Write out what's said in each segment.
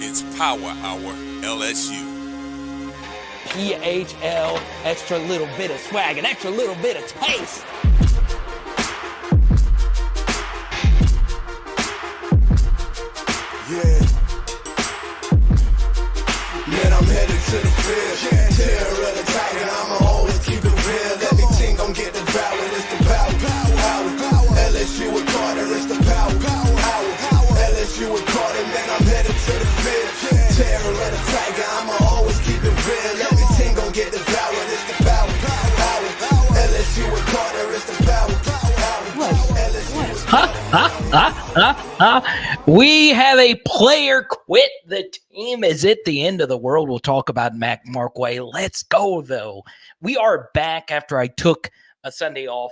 It's Power Hour LSU. PHL, extra little bit of swag, an extra little bit of taste. Yeah. Man, I'm headed to the field. Terror of the tiger, I'ma always keep it real. Everything gon' get devoured, it's the power. LSU with Carter, it's the power. LSU with Carter, man, I'm headed to the field. Terror of the tiger, I'ma always keep it real. Everything gon' get devoured, it's the power. LSU with Carter, it's the power. We have a player quit. The team is at the end of the world. We'll talk about MARKWAY. Let's go, though. We are back after I took a Sunday off,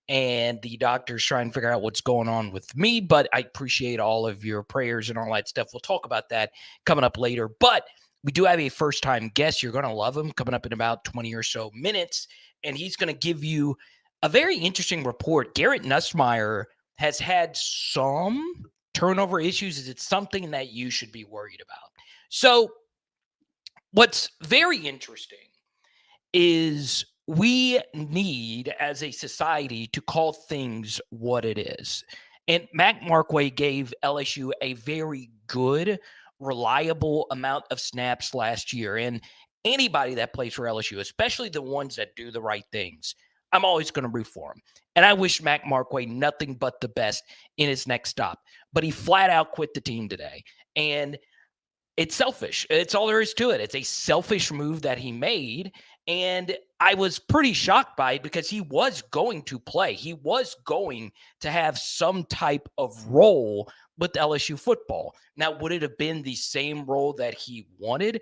and the doctor's trying to figure out what's going on with me, but I appreciate all of your prayers and all that stuff. We'll talk about that coming up later, but we do have a first-time guest. You're going to love him, coming up in about 20 or so minutes, and he's going to give you a very interesting report. Garrett Nussmeier has had some turnover issues. Is it something that you should be worried about? So what's very interesting is we need, as a society, to call things what it is. And MARKWAY gave LSU a very good, reliable amount of snaps last year. And anybody that plays for LSU, especially the ones that do the right things, I'm always going to root for him. And I wish MARKWAY nothing but the best in his next stop. But he flat out quit the team today. And it's selfish. It's all there is to it. It's a selfish move that he made. And I was pretty shocked by it because he was going to play. He was going to have some type of role with LSU football. Now, would it have been the same role that he wanted?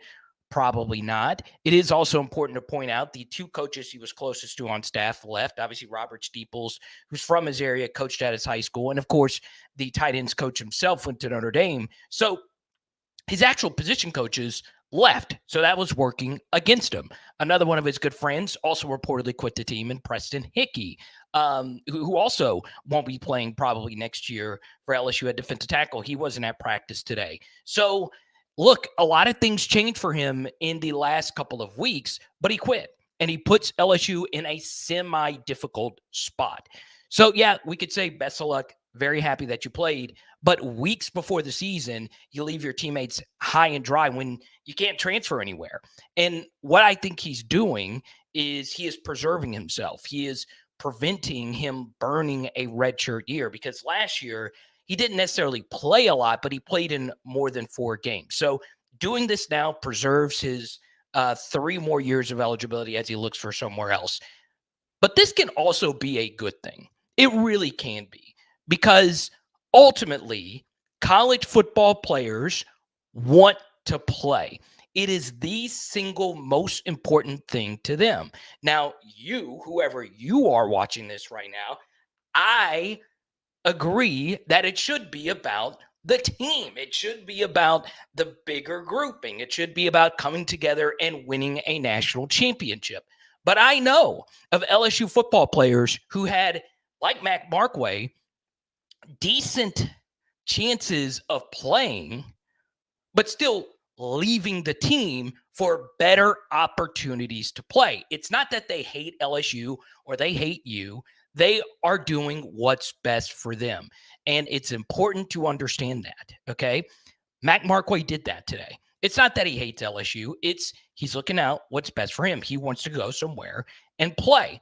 Probably not. It is also important to point out the two coaches he was closest to on staff left. Obviously, Robert Steeples, who's from his area, coached at his high school. And, of course, the tight ends coach himself went to Notre Dame. So his actual position coaches left. So that was working against him. Another one of his good friends also reportedly quit the team, and Preston Hickey, who also won't be playing probably next year for LSU at defensive tackle. He wasn't at practice today. So look, a lot of things changed for him in the last couple of weeks, but he quit, and he puts LSU in a semi-difficult spot. So, yeah, we could say best of luck. Very happy that you played. But weeks before the season, you leave your teammates high and dry when you can't transfer anywhere. And what I think he's doing is he is preserving himself. He is preventing him burning a redshirt year, because last year he didn't necessarily play a lot, but he played in more than 4 games. So doing this now preserves his 3 more years of eligibility as he looks for somewhere else. But this can also be a good thing. It really can be, because ultimately college football players want to play. It is the single most important thing to them. Now, you, whoever you are watching this right now, I agree that it should be about the team. It should be about the bigger grouping. It should be about coming together and winning a national championship. But I know of LSU football players who had, like MARKWAY, decent chances of playing, but still leaving the team for better opportunities to play. It's not that they hate LSU or they hate you. They are doing what's best for them. And it's important to understand that, okay? MARKWAY did that today. It's not that he hates LSU. It's he's looking out what's best for him. He wants to go somewhere and play.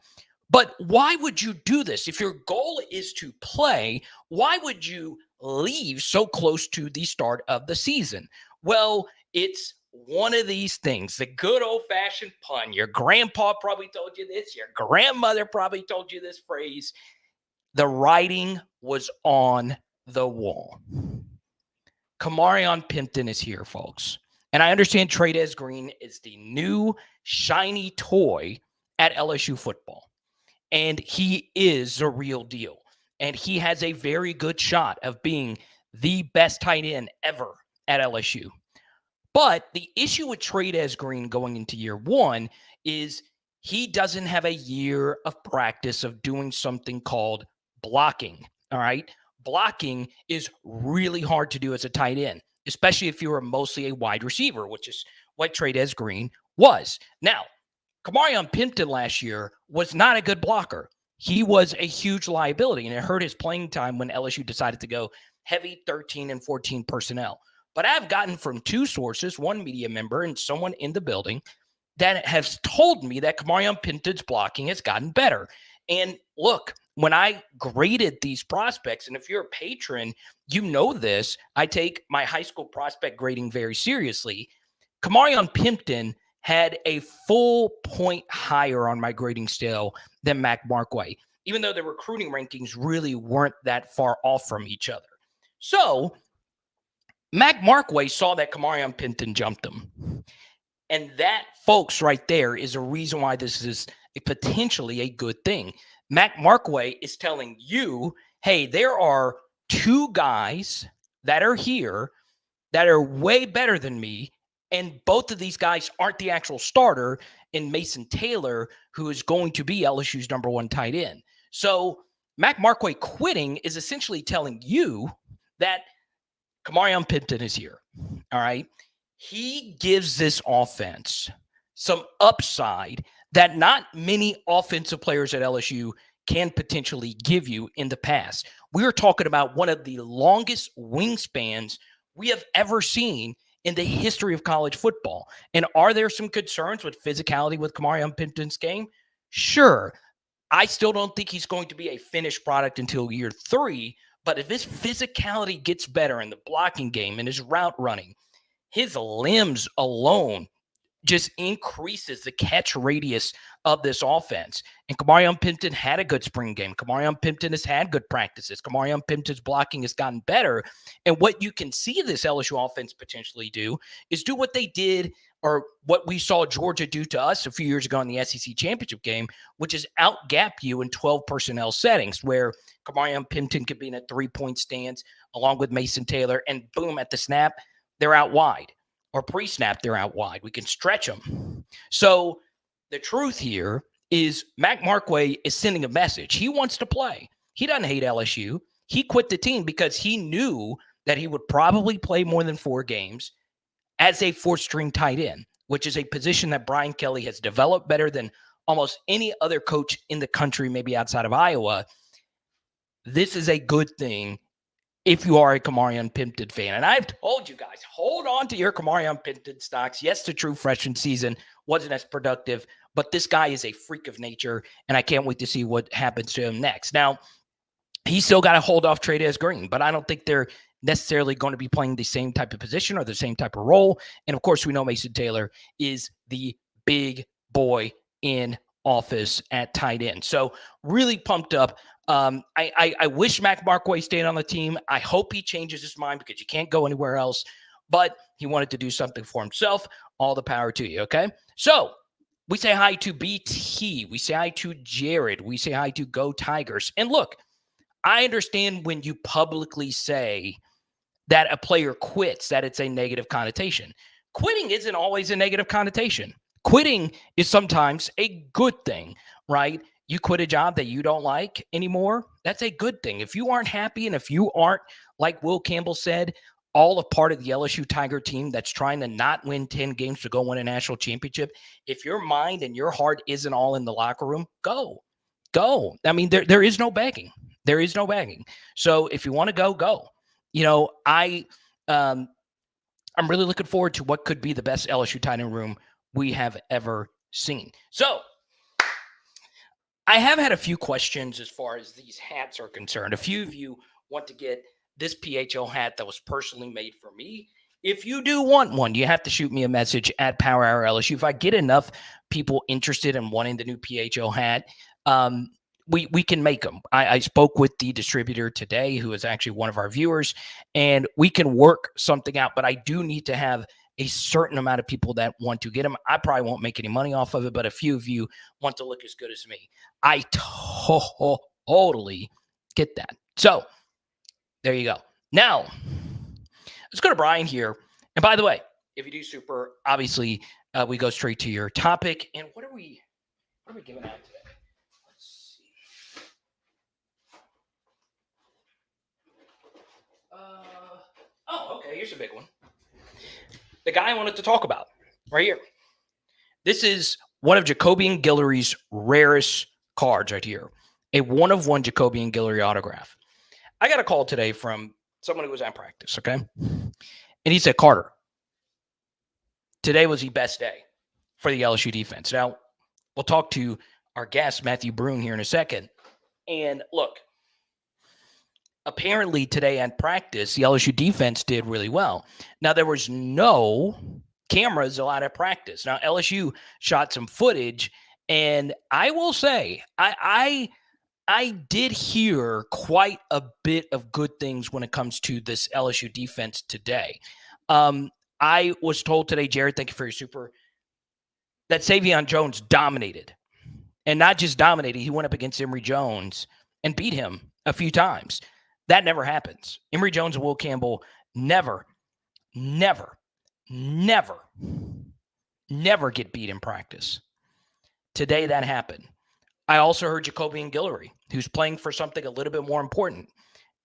But why would you do this? If your goal is to play, why would you leave so close to the start of the season? Well, it's one of these things, the good old-fashioned pun. Your grandpa probably told you this. Your grandmother probably told you this phrase. The writing was on the wall. Kamarion Pimpton is here, folks. And I understand Trades Green is the new shiny toy at LSU football. And he is the real deal. And he has a very good shot of being the best tight end ever at LSU. But the issue with Trades Green going into year 1 is he doesn't have a year of practice of doing something called blocking. All right. Blocking is really hard to do as a tight end. especially if you were mostly a wide receiver, which is what Trey'Dez Green was. Now, Kamarion Pimpton last year was not a good blocker. He was a huge liability, and it hurt his playing time when LSU decided to go heavy 13 and 14 personnel. But I've gotten from two sources, one media member and someone in the building, that has told me that Kamarion Pimpton's blocking has gotten better. And look, when I graded these prospects, and if you're a patron, you know this, I take my high school prospect grading very seriously. Kamarion Pimpton had a full point higher on my grading scale than Mac Markway, even though the recruiting rankings really weren't that far off from each other. So Mac Markway saw that Kamarion Pimpton jumped him. And that, folks, right there is a reason why this is potentially a good thing. Mac Markway is telling you, hey, there are two guys that are here that are way better than me, and both of these guys aren't the actual starter in Mason Taylor, who is going to be LSU's number one tight end. So Mac Markway quitting is essentially telling you that Kamarion Pimpton is here, all right? He gives this offense some upside that not many offensive players at LSU can potentially give you in the past. We are talking about one of the longest wingspans we have ever seen in the history of college football. And are there some concerns with physicality with Kamarion Pimpton's game? Sure. I still don't think he's going to be a finished product until year 3, but if his physicality gets better in the blocking game and his route running, his limbs alone just increases the catch radius of this offense. And Kamarion Pimpton had a good spring game. Kamarion Pimpton has had good practices. Kamarion Pimpton's blocking has gotten better. And what you can see this LSU offense potentially do is do what they did, or what we saw Georgia do to us a few years ago in the SEC championship game, which is outgap you in 12 personnel settings, where Kamarion Pimpton could be in a 3-point stance along with Mason Taylor, and boom, at the snap, they're out wide. Or pre-snap, they're out wide. We can stretch them. So the truth here is Mac Markway is sending a message. He wants to play. He doesn't hate LSU. He quit the team because he knew that he would probably play more than 4 games as a 4th-string tight end, which is a position that Brian Kelly has developed better than almost any other coach in the country, maybe outside of Iowa. This is a good thing if you are a Kamarion Pimpton fan. And I've told you guys, hold on to your Kamarion Pimpton stocks. Yes, the true freshman season wasn't as productive, but this guy is a freak of nature, and I can't wait to see what happens to him next. Now, he's still got to hold off Trey'Dez Green, but I don't think they're necessarily going to be playing the same type of position or the same type of role. And, of course, we know Mason Taylor is the big boy in office at tight end. So really pumped up. I wish Mac Markway stayed on the team. I hope he changes his mind, because you can't go anywhere else. But he wanted to do something for himself. All the power to you, okay? So we say hi to BT. We say hi to Jared. We say hi to Go Tigers. And look, I understand when you publicly say that a player quits, that it's a negative connotation. Quitting isn't always a negative connotation. Quitting is sometimes a good thing, right? You quit a job that you don't like anymore, that's a good thing. If you aren't happy, and if you aren't, like Will Campbell said, all a part of the LSU Tiger team that's trying to not win 10 games to go win a national championship, if your mind and your heart isn't all in the locker room, go. I mean, there is no begging. There is no begging. So if you want to go, go. You know, I'm really looking forward to what could be the best LSU tight end room we have ever seen. So I have had a few questions as far as these hats are concerned. A few of you want to get this PHL hat that was personally made for me. If you do want one, you have to shoot me a message at Power Hour LSU. If I get enough people interested in wanting the new PHL hat, we can make them. I spoke with the distributor today, who is actually one of our viewers, and we can work something out. But I do need to have a certain amount of people that want to get them. I probably won't make any money off of it, but a few of you want to look as good as me. I totally get that. So there you go. Now, let's go to Brian here. And by the way, if you do super, obviously, we go straight to your topic. And what are we giving out today? Let's see. Oh, okay. Here's a big one. The guy I wanted to talk about right here. This is one of Jacobian Guillory's rarest cards right here. A one-of-one Jacobian Guillory autograph. I got a call today from someone who was at practice, okay? And he said, Carter, today was the best day for the LSU defense. Now, we'll talk to our guest, Matthew Brune, here in a second. And look, apparently today at practice, the LSU defense did really well. Now, there was no cameras allowed at practice. Now, LSU shot some footage, and I will say, I did hear quite a bit of good things when it comes to this LSU defense today. I was told today, Jared, thank you for your super, that Savion Jones dominated. And not just dominated, he went up against Emory Jones and beat him a few times. That never happens. Emory Jones and Will Campbell never get beat in practice. Today, that happened. I also heard Jacobian Guillory, who's playing for something a little bit more important.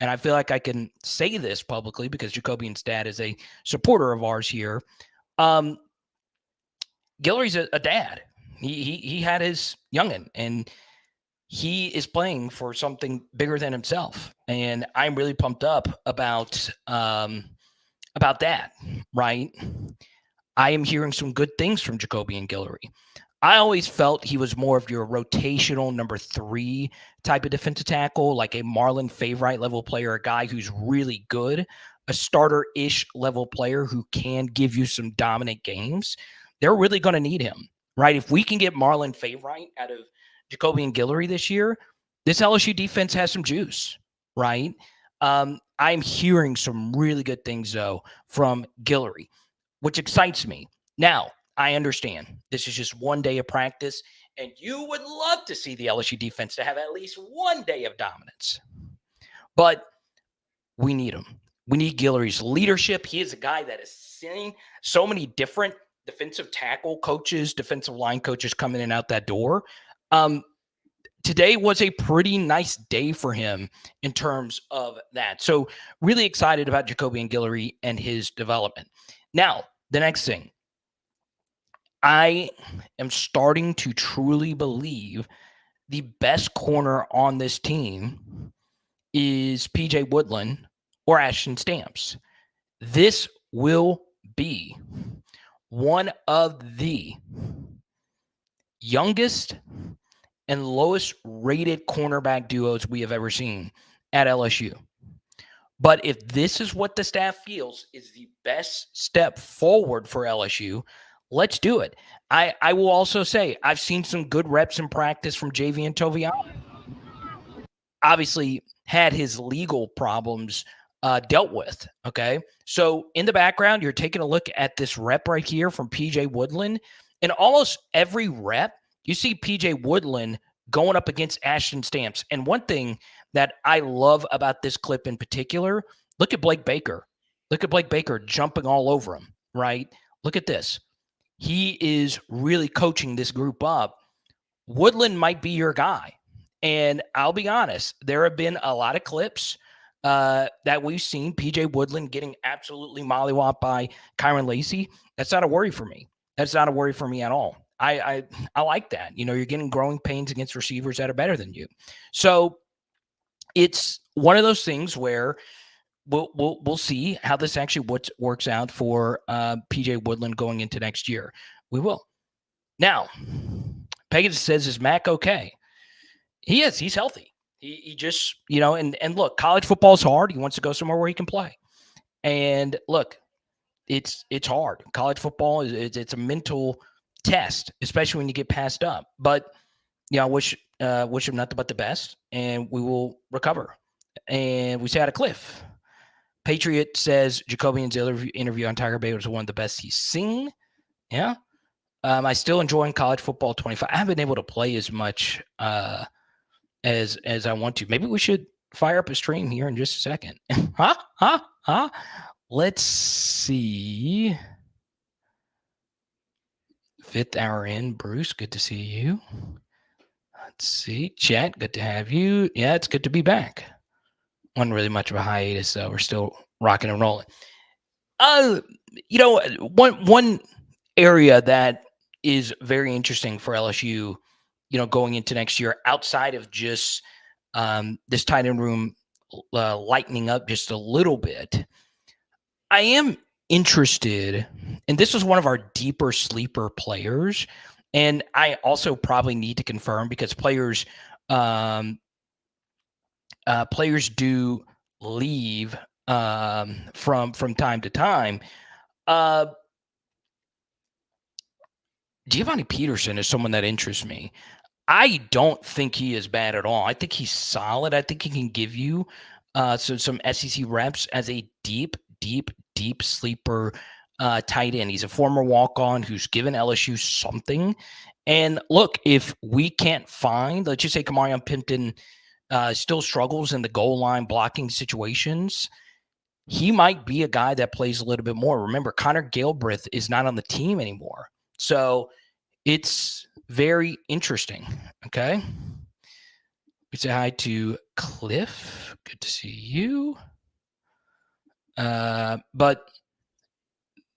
And I feel like I can say this publicly because Jacobian's dad is a supporter of ours here. Guillory's a dad. He had his youngin', and he is playing for something bigger than himself. And I'm really pumped up about that, right? I am hearing some good things from Jacobian Guillory. I always felt he was more of your rotational number 3 type of defensive tackle, like a Marlon Favorite level player, a guy who's really good, a starter-ish level player who can give you some dominant games. They're really going to need him, right? If we can get Marlon Favorite out of Jacobian Guillory this year, this LSU defense has some juice, right? I'm hearing some really good things, though, from Guillory, which excites me. Now, I understand this is just one day of practice, and you would love to see the LSU defense to have at least one day of dominance. But we need him. We need Guillory's leadership. He is a guy that has seen so many different defensive tackle coaches, defensive line coaches come in and out that door. Today was a pretty nice day for him in terms of that. So really excited about Jacobian Guillory and his development. Now, the next thing. I am starting to truly believe the best corner on this team is P.J. Woodland or Ashton Stamps. This will be one of the youngest and lowest rated cornerback duos we have ever seen at LSU. But if this is what the staff feels is the best step forward for LSU, let's do it. I will also say I've seen some good reps in practice from Javian Toviano. Obviously had his legal problems dealt with, okay? So in the background, you're taking a look at this rep right here from P.J. Woodland. In almost every rep, you see P.J. Woodland going up against Ashton Stamps. And one thing that I love about this clip in particular, look at Blake Baker. Look at Blake Baker jumping all over him, right? Look at this. He is really coaching this group up. Woodland might be your guy. And I'll be honest, there have been a lot of clips that we've seen P.J. Woodland getting absolutely mollywopped by Kyron Lacey. That's not a worry for me. That's not a worry for me at all. I like that. You know, you're getting growing pains against receivers that are better than you. So it's one of those things where we'll see how this actually works out for P.J. Woodland going into next year. We will. Now, Pegasus says, is Mac okay? He is. He's healthy. He just, you know, and look, college football is hard. He wants to go somewhere where he can play. And look, it's hard. College football it's a mental test, especially when you get passed up. But you know, I wish him nothing but the best, and we will recover. And we say out of Cliff. Patriot says Jacobian's interview on Tiger Bay was one of the best he's seen. Yeah. I still enjoying college football 25. I haven't been able to play as much as I want to. Maybe we should fire up a stream here in just a second. Let's see. 5th hour in. Bruce, good to see you. Let's see. Chat, good to have you. Yeah, it's good to be back. Wasn't really much of a hiatus, so we're still rocking and rolling. Uh, one area that is very interesting for LSU, going into next year, outside of just this tight end room lightening up just a little bit, I am interested, and this was one of our deeper sleeper players, and I also probably need to confirm because um, players do leave from time to time. Uh, Giovanni Peterson is someone that interests me. I don't think he is bad at all. I think he's solid. I think he can give you some SEC reps as a deep sleeper tight end. He's a former walk-on who's given LSU something. And look, if we can't find, let's just say Kamarion Pimpton still struggles in the goal line blocking situations, he might be a guy that plays a little bit more. Remember, Connor Galbraith is not on the team anymore. So it's very interesting. Okay. We say hi to Cliff. Good to see you. But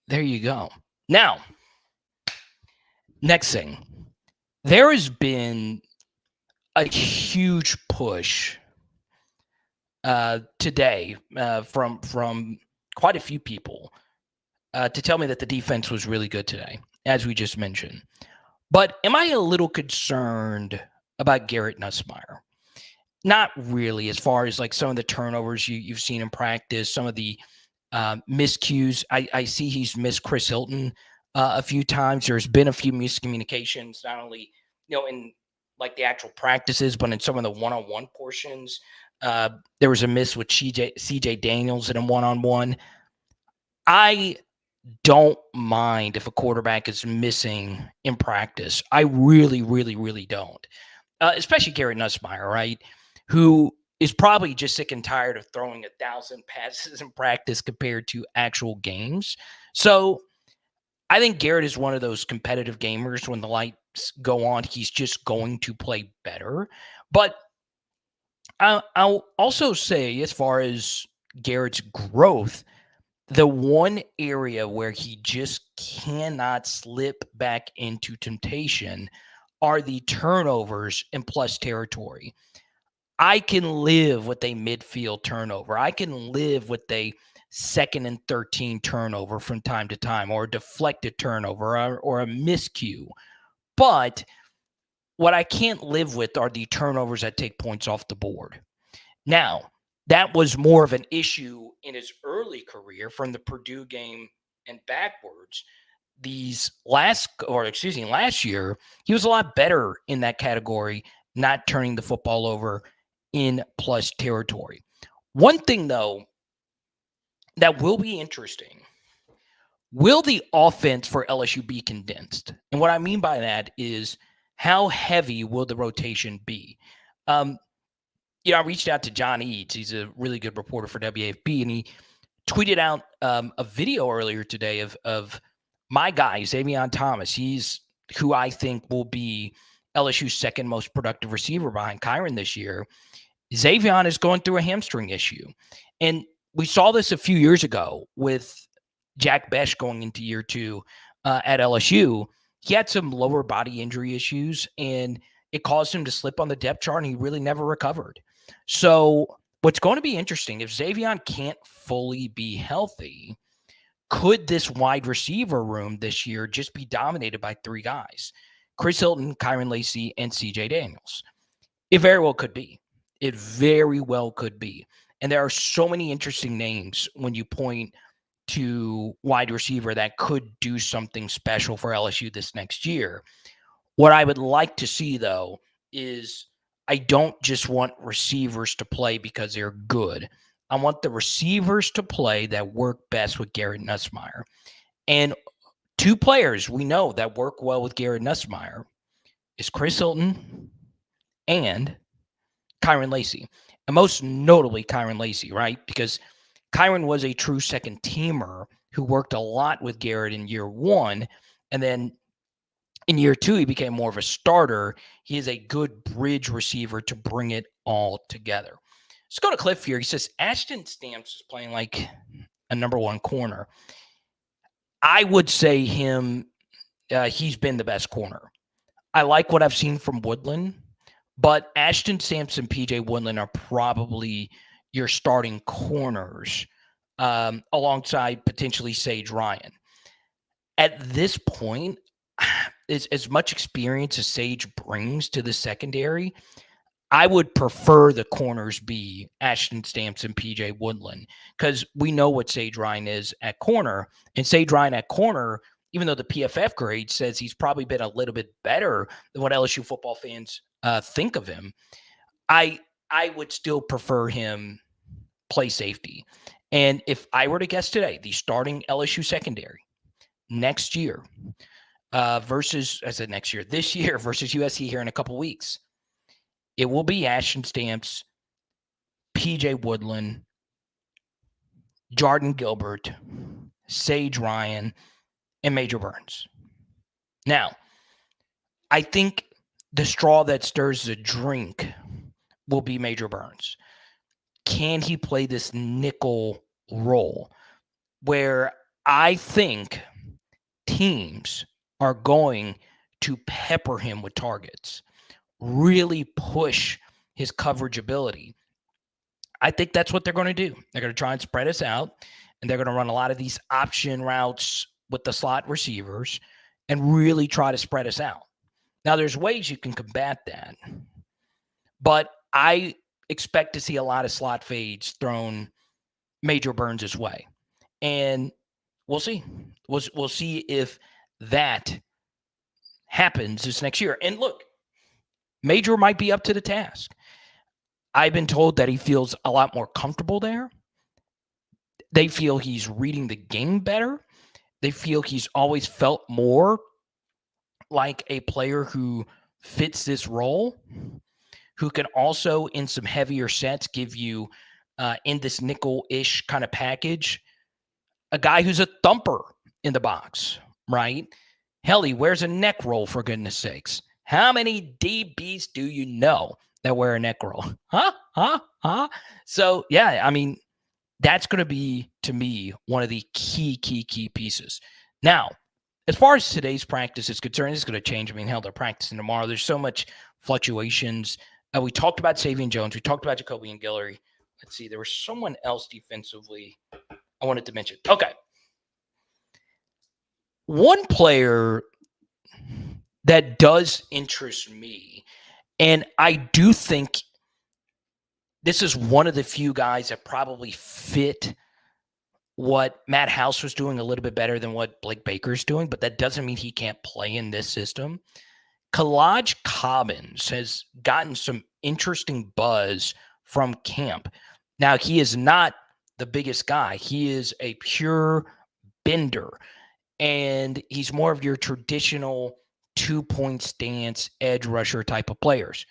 there you go. Now, next thing. There has been a huge push today from quite a few people to tell me that the defense was really good today, as we just mentioned. But am I a little concerned about Garrett Nussmeier? Not really, as far as like some of the turnovers you've seen in practice, some of the miscues. I see he's missed Chris Hilton a few times. There's been a few miscommunications, not only in like the actual practices, but in some of the one-on-one portions. There was a miss with CJ Daniels in a one-on-one. I don't mind if a quarterback is missing in practice. I really, really, really don't. Especially Garrett Nussmeier, right? Who is probably just sick and tired of throwing 1,000 passes in practice compared to actual games. So I think Garrett is one of those competitive gamers. When the lights go on, he's just going to play better. But I'll also say, as far as Garrett's growth, the one area where he just cannot slip back into temptation are the turnovers in plus territory. I can live with a midfield turnover. I can live with a 2nd and 13 turnover from time to time, or a deflected turnover, or a miscue. But what I can't live with are the turnovers that take points off the board. Now, that was more of an issue in his early career from the Purdue game and backwards. Last year, he was a lot better in that category, not turning the football over in plus territory. One thing, though, that will be interesting, will the offense for LSU be condensed? And what I mean by that is, how heavy will the rotation be? I reached out to John Eads. He's a really good reporter for WAFB, and he tweeted out a video earlier today of my guy, Xavier Thomas. He's who I think will be LSU's second most productive receiver behind Kyron this year. Xavier is going through a hamstring issue. And we saw this a few years ago with Jack Besh going into year 2 at LSU. He had some lower body injury issues, and it caused him to slip on the depth chart, and he really never recovered. So what's going to be interesting, if Xavier can't fully be healthy, could this wide receiver room this year just be dominated by 3 guys? Chris Hilton, Kyron Lacey, and CJ Daniels. It very well could be. It very well could be. And there are so many interesting names when you point to wide receiver that could do something special for LSU this next year. What I would like to see, though, is I don't just want receivers to play because they're good. I want the receivers to play that work best with Garrett Nussmeier. And 2 players we know that work well with Garrett Nussmeier is Chris Hilton and Kyron Lacey. And most notably Kyron Lacey, right? Because Kyron was a true second teamer who worked a lot with Garrett in year 1. And then in year 2, he became more of a starter. He is a good bridge receiver to bring it all together. Let's go to Cliff here. He says, Ashton Stamps is playing like a number one corner. I would say he's been the best corner. I like what I've seen from Woodland, but Ashton Sampson, PJ Woodland are probably your starting corners alongside potentially Sage Ryan. At this point, as much experience as Sage brings to the secondary, I would prefer the corners be Ashton Sampson, PJ Woodland, because we know what Sage Ryan is at corner. And Sage Ryan at corner, even though the PFF grade says he's probably been a little bit better than what LSU football fans think of him, I would still prefer him play safety. And if I were to guess today, the starting LSU secondary next year this year versus USC here in a couple weeks, it will be Ashton Stamps, PJ Woodland, Jordan Gilbert, Sage Ryan, and Major Burns. Now, I think the straw that stirs the drink will be Major Burns. Can he play this nickel role where I think teams are going to pepper him with targets, really push his coverage ability? I think that's what they're going to do. They're going to try and spread us out, and they're going to run a lot of these option routes with the slot receivers and really try to spread us out. Now, there's ways you can combat that, but I expect to see a lot of slot fades thrown Major Burns' way. And we'll see. We'll see if that happens this next year. And look, Major might be up to the task. I've been told that he feels a lot more comfortable there. They feel he's reading the game better. They feel he's always felt more like a player who fits this role, who can also, in some heavier sets, give you, in this nickel-ish kind of package, a guy who's a thumper in the box, right? Hell, he wears a neck roll, for goodness sakes. How many DBs do you know that wear a neck roll? So, yeah, I mean, that's going to be, to me, one of the key pieces. Now, as far as today's practice is concerned, it's going to change. I mean, hell, they're practicing tomorrow. There's so much fluctuations. We talked about Savion Jones. We talked about Jacoby and Guillory. Let's see. There was someone else defensively I wanted to mention. Okay. One player that does interest me, and I do think this is one of the few guys that probably fit what Matt House was doing a little bit better than what Blake Baker's doing, but that doesn't mean he can't play in this system. Kalaj Cobbins has gotten some interesting buzz from camp. Now, he is not the biggest guy. He is a pure bender, and he's more of your traditional two-point stance, edge rusher type of players.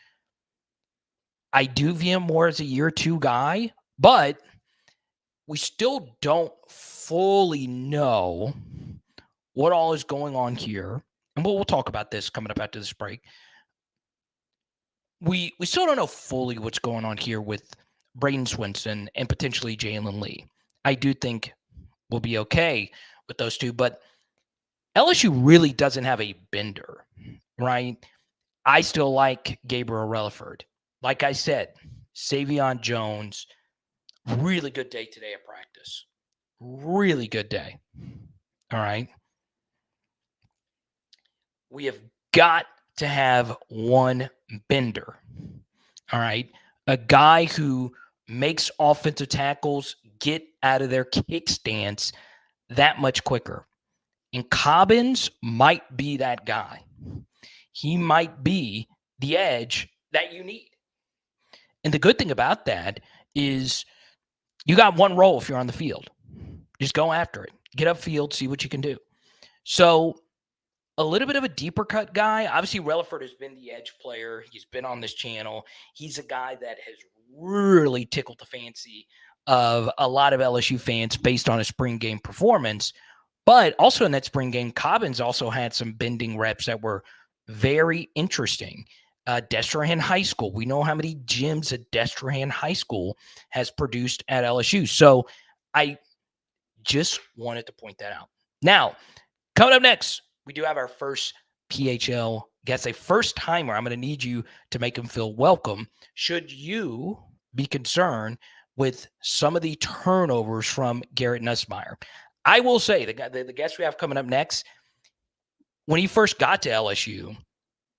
I do view him more as a year two guy, but we still don't fully know what all is going on here. And we'll talk about this coming up after this break. We still don't know fully what's going on here with Braden Swinson and potentially Jalen Lee. I do think we'll be okay with those two, but LSU really doesn't have a bender, right? I still like Gabriel Relaford. Like I said, Savion Jones, really good day today at practice. Really good day. All right. We have got to have one bender. All right. A guy who makes offensive tackles get out of their kickstands that much quicker. And Cobbins might be that guy. He might be the edge that you need. And the good thing about that is you got one role if you're on the field. Just go after it. Get upfield, see what you can do. So a little bit of a deeper cut guy. Obviously, Relaford has been the edge player. He's been on this channel. He's a guy that has really tickled the fancy of a lot of LSU fans based on his spring game performance. But also in that spring game, Cobbins also had some bending reps that were very interesting. Destrehan High School. We know how many gyms at Destrehan High School has produced at LSU. So I Just wanted to point that out. Now, coming up next, we do have our first PHL guest, a first timer. I'm going to need you to make him feel welcome. Should you be concerned with some of the turnovers from Garrett Nussmeier? I will say the guest we have coming up next, when he first got to LSU,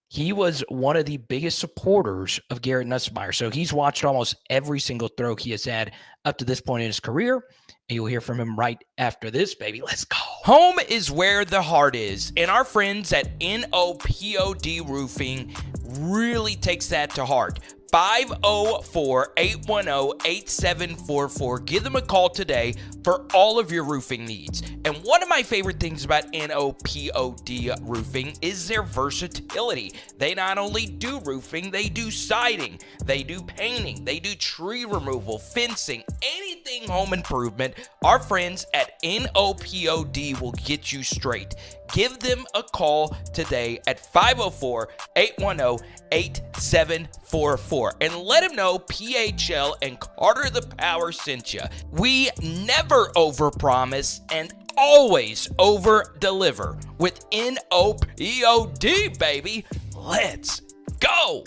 he was one of the biggest supporters of Garrett Nussmeier. So he's watched almost every single throw he has had up to this point in his career. And you'll hear from him right after this, baby. Let's go. Home is where the heart is. And our friends at NOPOD Roofing really takes that to heart. 504-810-8744. Give them a call today for all of your roofing needs. And one of my favorite things about NOPOD Roofing is their versatility. They not only do roofing, they do siding, they do painting, they do tree removal, fencing, anything home improvement. Our friends at NOPOD will get you straight. Give them a call today at 504-810-8744 and let them know PHL and Carter the Power sent you. We never overpromise and always over-deliver with NOPOD, baby. Let's go.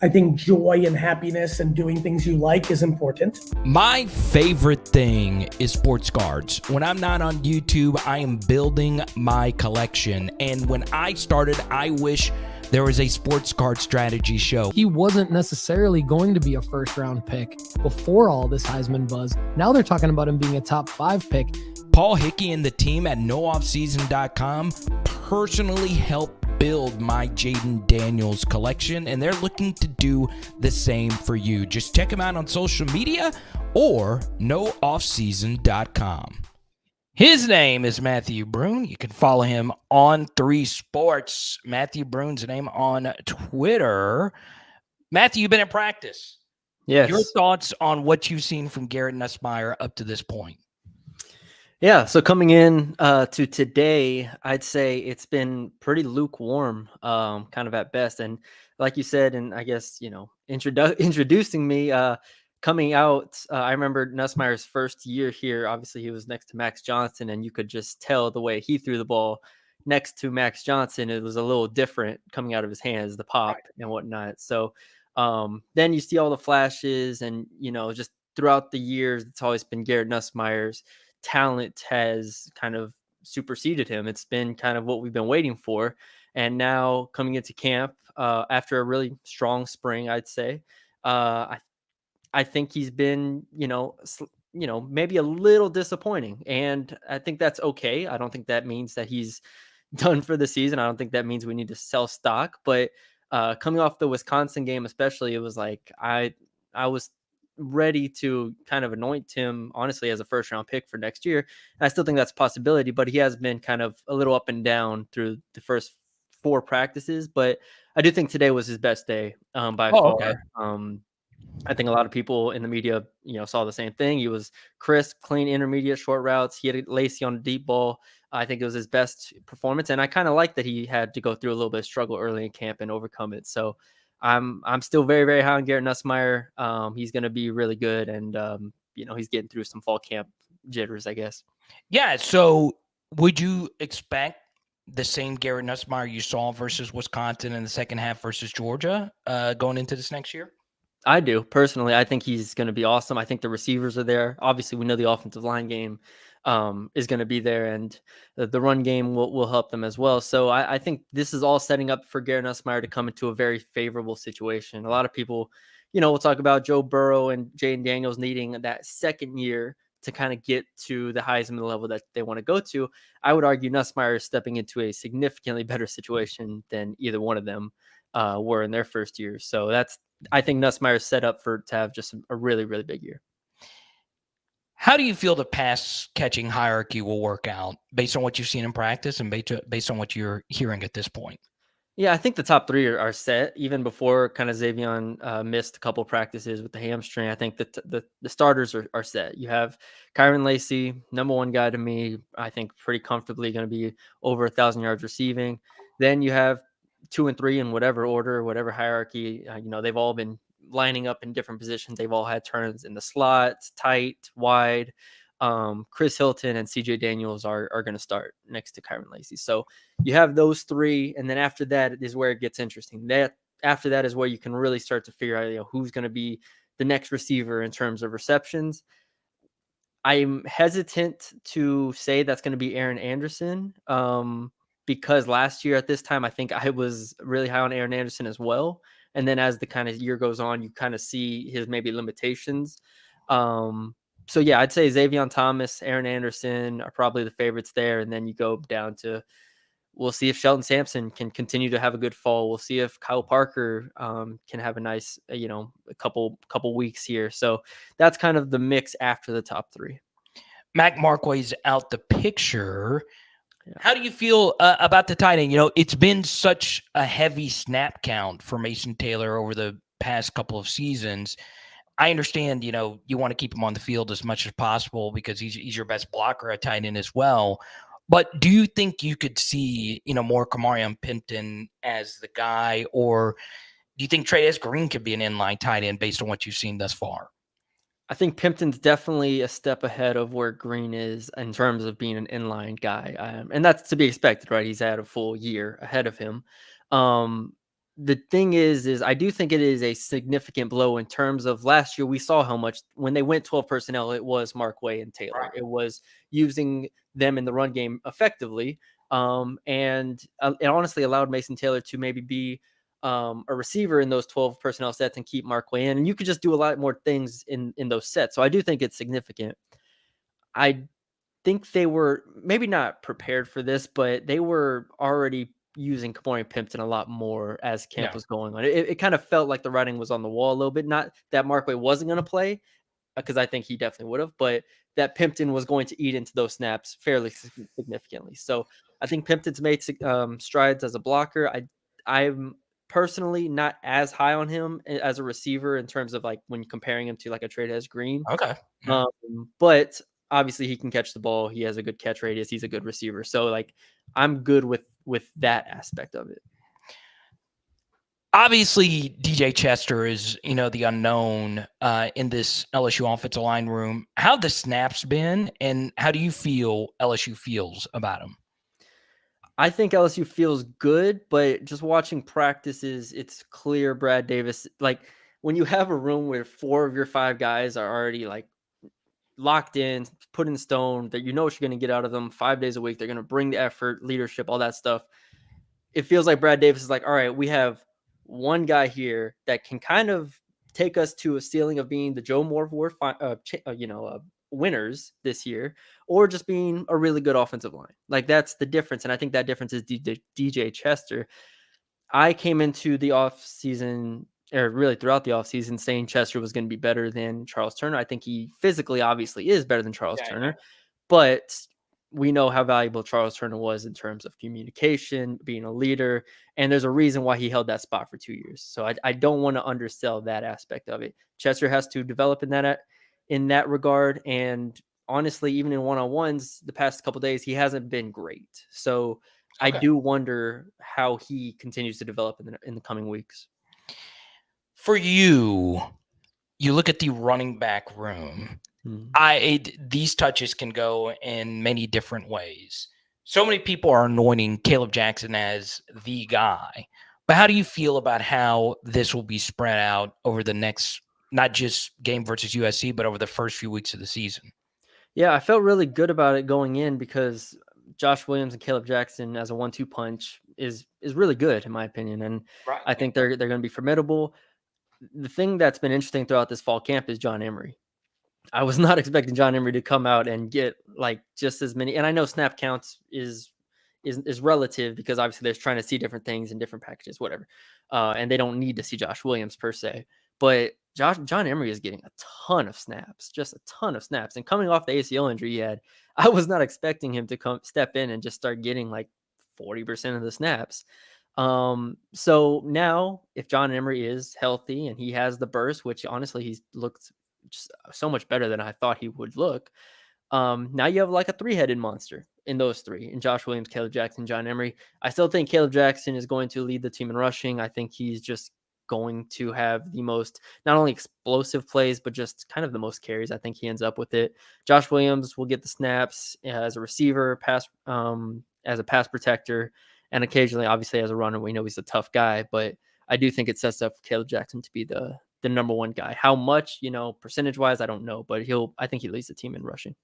I think joy and happiness and doing things you like is important. My favorite thing is sports cards. When I'm not on YouTube, I am building my collection. And when I started, I wish there was a sports card strategy show. He wasn't necessarily going to be a first-round pick before all this Heisman buzz. Now they're talking about him being a top 5 pick. Paul Hickey and the team at nooffseason.com personally helped build my Jaden Daniels collection, and they're looking to do the same for you. Just check them out on social media or nooffseason.com. His name is Matthew Brune. You can follow him on 3 Sports. Matthew Brune's name on Twitter. Matthew, you've been in practice. Yes. Your thoughts on what you've seen from Garrett Nussmeier up to this point? Yeah, so coming in to today, I'd say it's been pretty lukewarm, kind of at best. And like you said, and I guess, introducing me, coming out, I remember Nussmeier's first year here. Obviously, he was next to Max Johnson, and you could just tell the way he threw the ball next to Max Johnson. It was a little different coming out of his hands, the pop and whatnot. So then you see all the flashes, and, just throughout the years, it's always been Garrett Nussmeier's talent has kind of superseded him. It's been kind of what we've been waiting for. And now coming into camp after a really strong spring, I'd say, I think he's been, maybe a little disappointing. And I think that's okay. I don't think that means that he's done for the season. I don't think that means we need to sell stock. But coming off the Wisconsin game, especially, it was like I was ready to kind of anoint him, honestly, as a first-round pick for next year. And I still think that's a possibility, but he has been kind of a little up and down through the first 4 practices. But I do think today was his best day by far. Okay. I think a lot of people in the media, saw the same thing. He was crisp, clean, intermediate, short routes. He had Lacey on a deep ball. I think it was his best performance. And I kind of like that he had to go through a little bit of struggle early in camp and overcome it. So I'm still very, very high on Garrett Nussmeier. He's going to be really good. And, he's getting through some fall camp jitters, I guess. Yeah. So would you expect the same Garrett Nussmeier you saw versus Wisconsin in the second half versus Georgia going into this next year? I do. Personally, I think he's going to be awesome. I think the receivers are there. Obviously, we know the offensive line game is going to be there, and the run game will help them as well. So I think this is all setting up for Garrett Nussmeier to come into a very favorable situation. A lot of people, will talk about Joe Burrow and Jaden Daniels needing that second year to kind of get to the Heisman level that they want to go to. I would argue Nussmeier is stepping into a significantly better situation than either one of them were in their first year. So I think Nussmeier is set up to have just a really, really big year. How do you feel the pass catching hierarchy will work out based on what you've seen in practice and based on what you're hearing at this point? Yeah, I think the top 3 are set even before kind of Xavion missed a couple practices with the hamstring. I think that the starters are set. You have Kyron Lacey, number 1 guy to me, I think pretty comfortably going to be over 1,000 yards receiving. Then you have 2 and 3 in whatever order, whatever hierarchy. They've all been lining up in different positions. They've all had turns in the slot, tight, wide. Chris Hilton and CJ Daniels are going to start next to Kyron Lacy. So you have those three. And then after that is where it gets interesting. After that is where you can really start to figure out, who's going to be the next receiver in terms of receptions. I'm hesitant to say that's going to be Aaron Anderson, because last year at this time, I think I was really high on Aaron Anderson as well. And then as the kind of year goes on, you kind of see his maybe limitations. So yeah, I'd say Xavier Thomas, Aaron Anderson are probably the favorites there. And then you go down to, we'll see if Shelton Sampson can continue to have a good fall. We'll see if Kyle Parker can have a nice, a couple weeks here. So that's kind of the mix after the top three. Mac Markway's out the picture. Yeah. How do you feel about the tight end? It's been such a heavy snap count for Mason Taylor over the past couple of seasons. I understand, you want to keep him on the field as much as possible because he's your best blocker at tight end as well. But do you think you could see, more Kamarion Pimpton as the guy, or do you think Trey Green could be an inline tight end based on what you've seen thus far? I think Pimpton's definitely a step ahead of where Green is in terms of being an inline guy. And that's to be expected, right? He's had a full year ahead of him. The thing is I do think it is a significant blow in terms of last year. We saw how much when they went 12 personnel, it was Markway and Taylor. Right. It was using them in the run game effectively. And it honestly allowed Mason Taylor to maybe be a receiver in those 12 personnel sets and keep Markway in. And you could just do a lot more things in those sets. So I do think it's significant. I think they were maybe not prepared for this, but they were already using Kamarion Pimpton a lot more as camp was going on. It kind of felt like the writing was on the wall a little bit. Not that Markway wasn't going to play, because I think he definitely would have, but that Pimpton was going to eat into those snaps fairly significantly. So I think Pimpton's made strides as a blocker. I'm personally not as high on him as a receiver in terms of like when comparing him to like a Trey Green. Okay. But obviously he can catch the ball. He has a good catch radius. He's a good receiver. So like I'm good with that aspect of it. Obviously, DJ Chester is, the unknown in this LSU offensive line room. How have the snaps been, and how do you feel LSU feels about him? I think LSU feels good, but just watching practices, it's clear Brad Davis, like when you have a room where 4 of your 5 guys are already like locked in, put in stone, that what you're going to get out of them 5 days a week. They're going to bring the effort, leadership, all that stuff. It feels like Brad Davis is like, all right, we have one guy here that can kind of take us to a ceiling of being the Joe Moore Award, winners this year, or just being a really good offensive line. Like that's the difference. And I think that difference is DJ Chester. I came into the offseason, or really throughout the offseason, saying Chester was going to be better than Charles Turner. I think he physically obviously is better than Charles Turner, but we know how valuable Charles Turner was in terms of communication, being a leader, and there's a reason why he held that spot for 2 years. So I don't want to undersell that aspect of it. Chester has to develop in that regard, and honestly, even in one-on-ones the past couple of days, he hasn't been great. So I do wonder how he continues to develop in the coming weeks. For you look at the running back room. These touches can go in many different ways. So many people are anointing Caleb Jackson as the guy. But how do you feel about how this will be spread out over the next, not just game versus USC, but over the first few weeks of the season? Yeah, I felt really good about it going in because Josh Williams and Caleb Jackson as a 1-2 punch is really good in my opinion. And I think they're going to be formidable. The thing that's been interesting throughout this fall camp is John Emery. I was not expecting John Emery to come out and get like just as many. And I know snap counts is relative because obviously they're trying to see different things in different packages, whatever. And they don't need to see Josh Williams per se. But John Emery is getting a ton of snaps, just a ton of snaps. And coming off the ACL injury he had, I was not expecting him to step in and just start getting like 40% of the snaps. So now if John Emery is healthy and he has the burst, which honestly he's looked just so much better than I thought he would look. Now you have like a 3-headed monster in those 3, in Josh Williams, Caleb Jackson, John Emery. I still think Caleb Jackson is going to lead the team in rushing. I think he's just going to have the most, not only explosive plays, but just kind of the most carries. I think he ends up with it. Josh Williams will get the snaps as a receiver, as a pass protector, and occasionally, obviously, as a runner. We know he's a tough guy, but I do think it sets up for Caleb Jackson to be the number one guy. How much, percentage wise, I don't know, but I think he leads the team in rushing.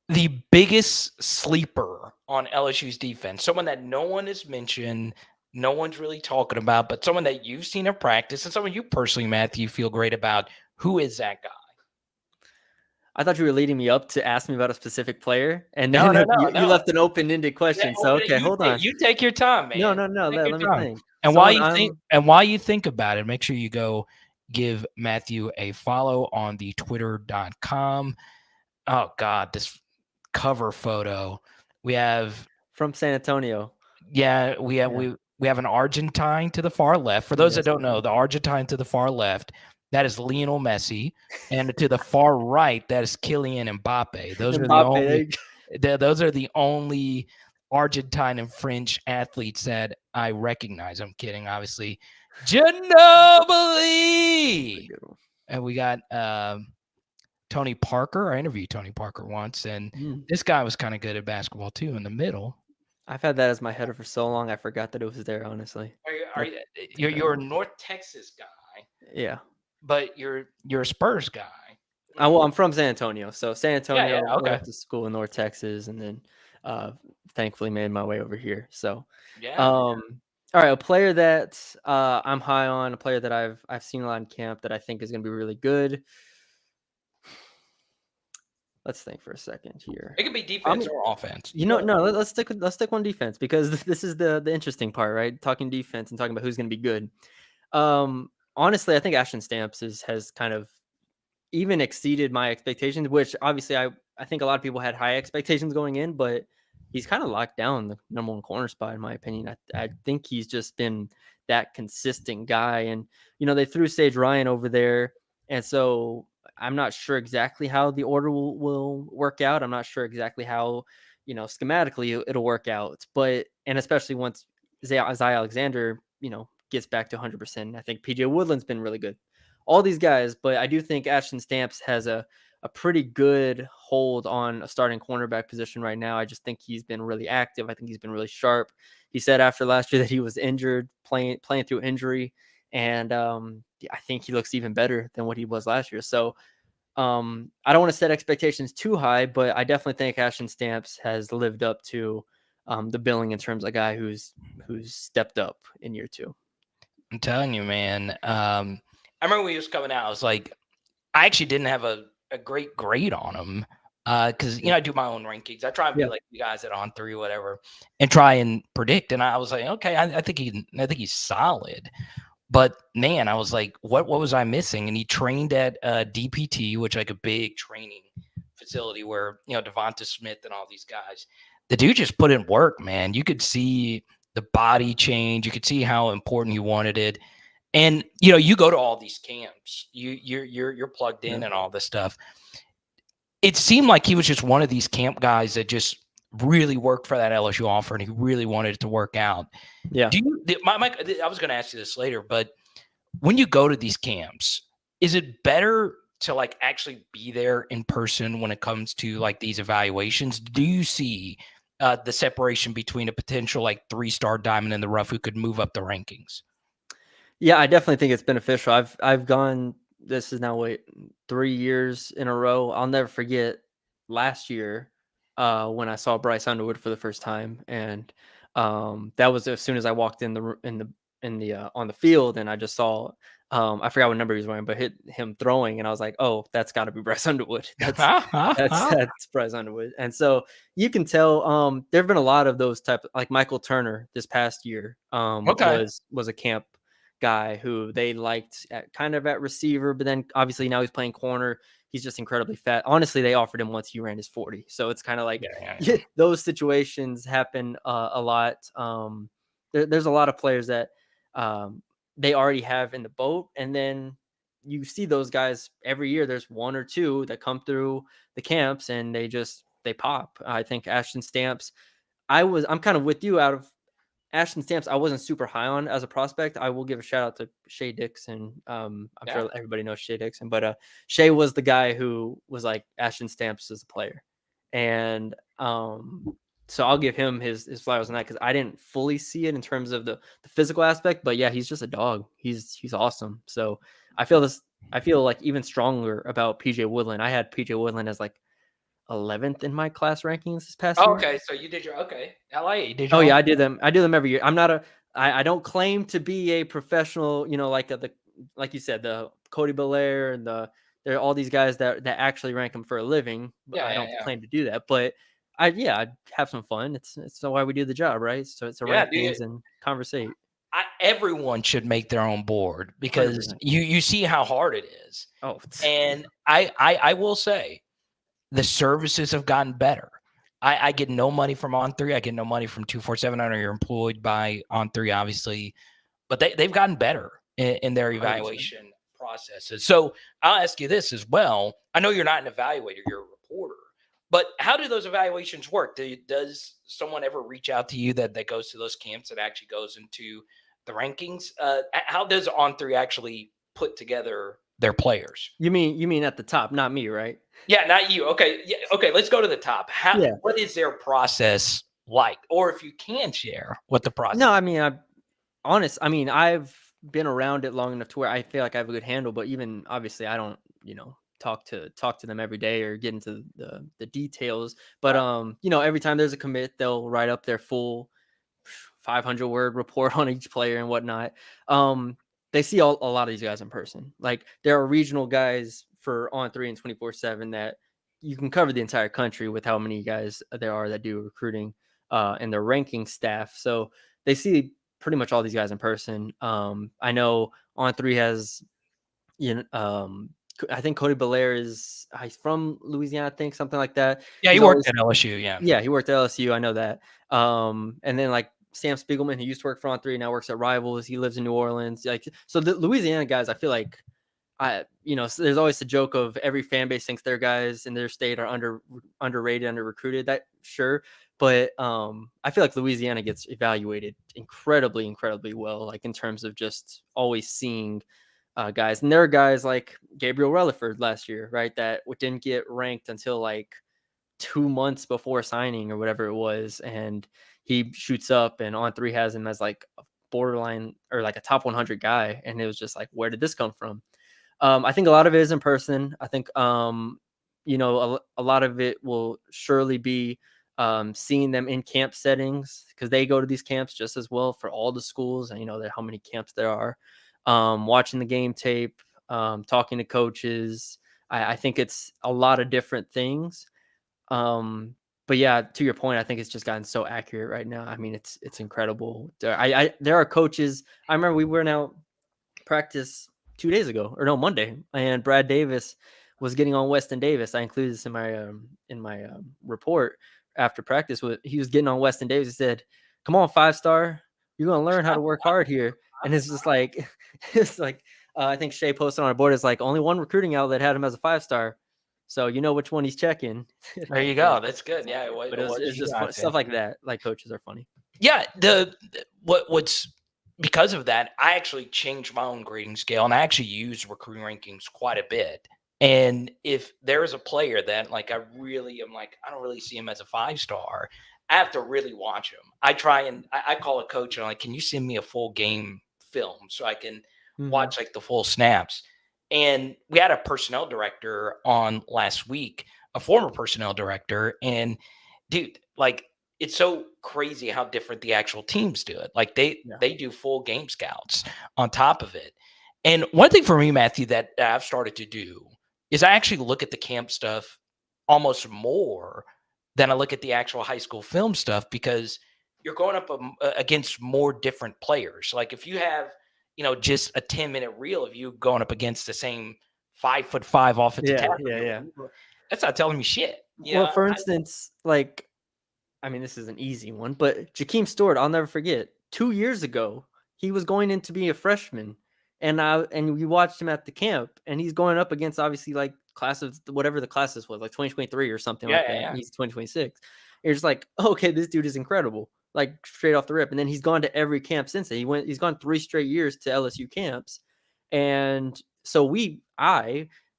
The biggest sleeper on LSU's defense, someone that no one has mentioned, no one's really talking about, but someone that you've seen in practice and someone you personally, Matthew, feel great about. Who is that guy? I thought you were leading me up to ask me about a specific player, and No, then no, you no. left an open-ended question. Yeah, So okay, hold on. You take your time, man. No. Take your Let me time. think. And while you think about it, make sure you go give Matthew a follow on the twitter.com. Oh God, this cover photo. We have from San Antonio. Yeah, we have an Argentine to the far left. For those that don't know, the Argentine to the far left, that is Lionel Messi, and to the far right, that is Kylian Mbappe. Those are the only Argentine and French athletes that I recognize. I'm kidding, obviously. Ginobili, and we got Tony Parker. I interviewed Tony Parker once, and this guy was kind of good at basketball too. In the middle. I've had that as my header for so long, I forgot that it was there, honestly. You're a North Texas guy. Yeah. But you're a Spurs guy. Well, I'm from San Antonio. So San Antonio, okay. went to school in North Texas, and then thankfully made my way over here. So all right, a player that I'm high on, a player that I've seen a lot in camp that I think is gonna be really good. Let's think for a second here. It could be defense or offense. No, let's stick on defense, because this is the interesting part, right? Talking defense and talking about who's going to be good. Honestly, I think Ashton Stamps has kind of even exceeded my expectations, which obviously I think a lot of people had high expectations going in, but he's kind of locked down the number one corner spot, in my opinion. I think he's just been that consistent guy. And, they threw Sage Ryan over there. And so I'm not sure exactly how the order will work out. I'm not sure exactly how, schematically it'll work out. And especially once Zay Alexander, gets back to 100%. I think PJ Woodland's been really good. All these guys, but I do think Ashton Stamps has a pretty good hold on a starting cornerback position right now. I just think he's been really active. I think he's been really sharp. He said after last year that he was injured, playing through injury. And I think he looks even better than what he was last year. So I don't want to set expectations too high, but I definitely think Ashton Stamps has lived up to the billing in terms of a guy who's stepped up in year 2. I'm telling you, man. I remember when he was coming out, I was like, I actually didn't have a great grade on him because, I do my own rankings. I try and be like you guys at On 3 or whatever and try and predict. And I was like, okay, I think he's solid. But man, I was like, what was I missing? And he trained at DPT, which like a big training facility where, Devonta Smith and all these guys. The dude just put in work, man. You could see the body change. You could see how important he wanted it. And, you go to all these camps. You're plugged in and all this stuff. It seemed like he was just one of these camp guys that just really worked for that LSU offer, and he really wanted it to work out. Yeah. I was going to ask you this later, but when you go to these camps, is it better to like actually be there in person when it comes to like these evaluations? Do you see the separation between a potential like 3-star diamond in the rough who could move up the rankings? Yeah, I definitely think it's beneficial. I've gone, this is now 3 years in a row. I'll never forget last year when I saw Bryce Underwood for the first time, and that was as soon as I walked in the on the field, and I just saw I forgot what number he was wearing, but hit him throwing, and I was like, oh, that's got to be Bryce Underwood. That's Bryce Underwood. And so you can tell there have been a lot of those type, like Michael Turner this past year was a camp guy who they liked kind of at receiver, but then obviously now he's playing corner. He's just incredibly fat. Honestly, they offered him once he ran his 40. So it's kind of like those situations happen a lot. There's a lot of players that they already have in the boat. And then you see those guys every year. There's 1 or 2 that come through the camps and they pop. I think Ashton Stamps, I'm kind of with you. Out of Ashton Stamps, I wasn't super high on as a prospect. I will give a shout out to Shea Dixon. I'm sure everybody knows Shea Dixon, but Shea was the guy who was like Ashton Stamps as a player, and so I'll give him his flowers on that because I didn't fully see it in terms of the physical aspect, but yeah, he's just a dog. He's awesome. So I feel like even stronger about PJ Woodland. I had PJ Woodland as like 11th in my class rankings this past year. Okay, so you did your LA. Did Oh your yeah, own? I do them. I do them every year. I'm not I don't claim to be a professional, like like you said, the Cody Belair and there are all these guys that actually rank them for a living. But I don't Yeah. claim to do that, but I have some fun. It's why we do the job, right? So it's to Yeah, rank things and conversate. everyone should make their own board because 100%. you see how hard it is. Oh, And I will say the services have gotten better. I get no money from On3. I get no money from 247. I know you're employed by On3, obviously, but they've gotten better in their 100%. evaluation processes. So I'll ask you this as well. I know you're not an evaluator, you're a reporter, but how do those evaluations work? Does someone ever reach out to you that goes to those camps that actually goes into the rankings? How does On3 actually put together their players? You mean at the top, not me, right? Yeah, not you. Okay. Yeah, okay, let's go to the top. Yeah. What is their process like? Or if you can share what the process. No, I mean, I've been around it long enough to where I feel like I have a good handle, but even obviously I don't, talk to them every day or get into the details. But every time there's a commit, they'll write up their full 500-word report on each player and whatnot. They see a lot of these guys in person. Like there are regional guys for On3 and 24/7 that you can cover the entire country with how many guys there are that do recruiting and their ranking staff. So they see pretty much all these guys in person. I know On3 has, I think Cody Belair he's from Louisiana, I think something like that. Yeah, he worked at LSU. Yeah. Yeah, he worked at LSU. I know that. And then like Sam Spiegelman, who used to work for On3, now works at Rivals. He lives in New Orleans. Like, so the Louisiana guys, I feel like so there's always the joke of every fan base thinks their guys in their state are underrated, under recruited. That sure, but I feel like Louisiana gets evaluated incredibly, incredibly well. Like in terms of just always seeing guys, and there are guys like Gabriel Relaford last year, right? That didn't get ranked until like 2 months before signing or whatever it was, and he shoots up, and On3 has him as like a borderline or like a top 100 guy, and it was just like, where did this come from? I think a lot of it is in person. I think, a lot of it will surely be seeing them in camp settings because they go to these camps just as well for all the schools. And, how many camps there are. Watching the game tape, talking to coaches. I think it's a lot of different things. But yeah, to your point, I think it's just gotten so accurate right now. I mean, it's incredible. There are coaches. I remember we were out practice 2 days ago, or no, Monday, and Brad Davis was getting on Weston Davis. I included this in my report after practice. He was getting on Weston Davis. He said, "Come on, 5-star, you're gonna learn how to work hard here." And it's just like, I think Shea posted on our board. It's like only one recruiting outlet had him as a 5-star, so you know which one he's checking. There you go. That's good. Yeah, but it's just fun, stuff like that. Like coaches are funny. Yeah, what's because of that, I actually changed my own grading scale, and I actually use recruiting rankings quite a bit. And if there is a player that like I really am like, I don't really see him as a 5-star, I have to really watch him. I try and I call a coach and I'm like, can you send me a full game film so I can watch like the full snaps? And we had a personnel director on last week, a former personnel director, and dude, like it's so crazy how different the actual teams do it. Like they do full game scouts on top of it. And one thing for me, Matthew, that I've started to do is I actually look at the camp stuff almost more than I look at the actual high school film stuff because you're going up against more different players. Like if you have, just a 10-minute reel of you going up against the same 5'5" offensive tackle, that's not telling me shit. Well, for instance, I mean, this is an easy one, but Jakeem Stewart, I'll never forget. 2 years ago, he was going in to be a freshman, and we watched him at the camp, and he's going up against obviously like class of whatever the classes was, like 2023 or something like that. Yeah. He's 2026. You're just like, okay, this dude is incredible. like straight off the rip. And then he's gone to every camp since then. He's gone 3 straight years to LSU camps. And so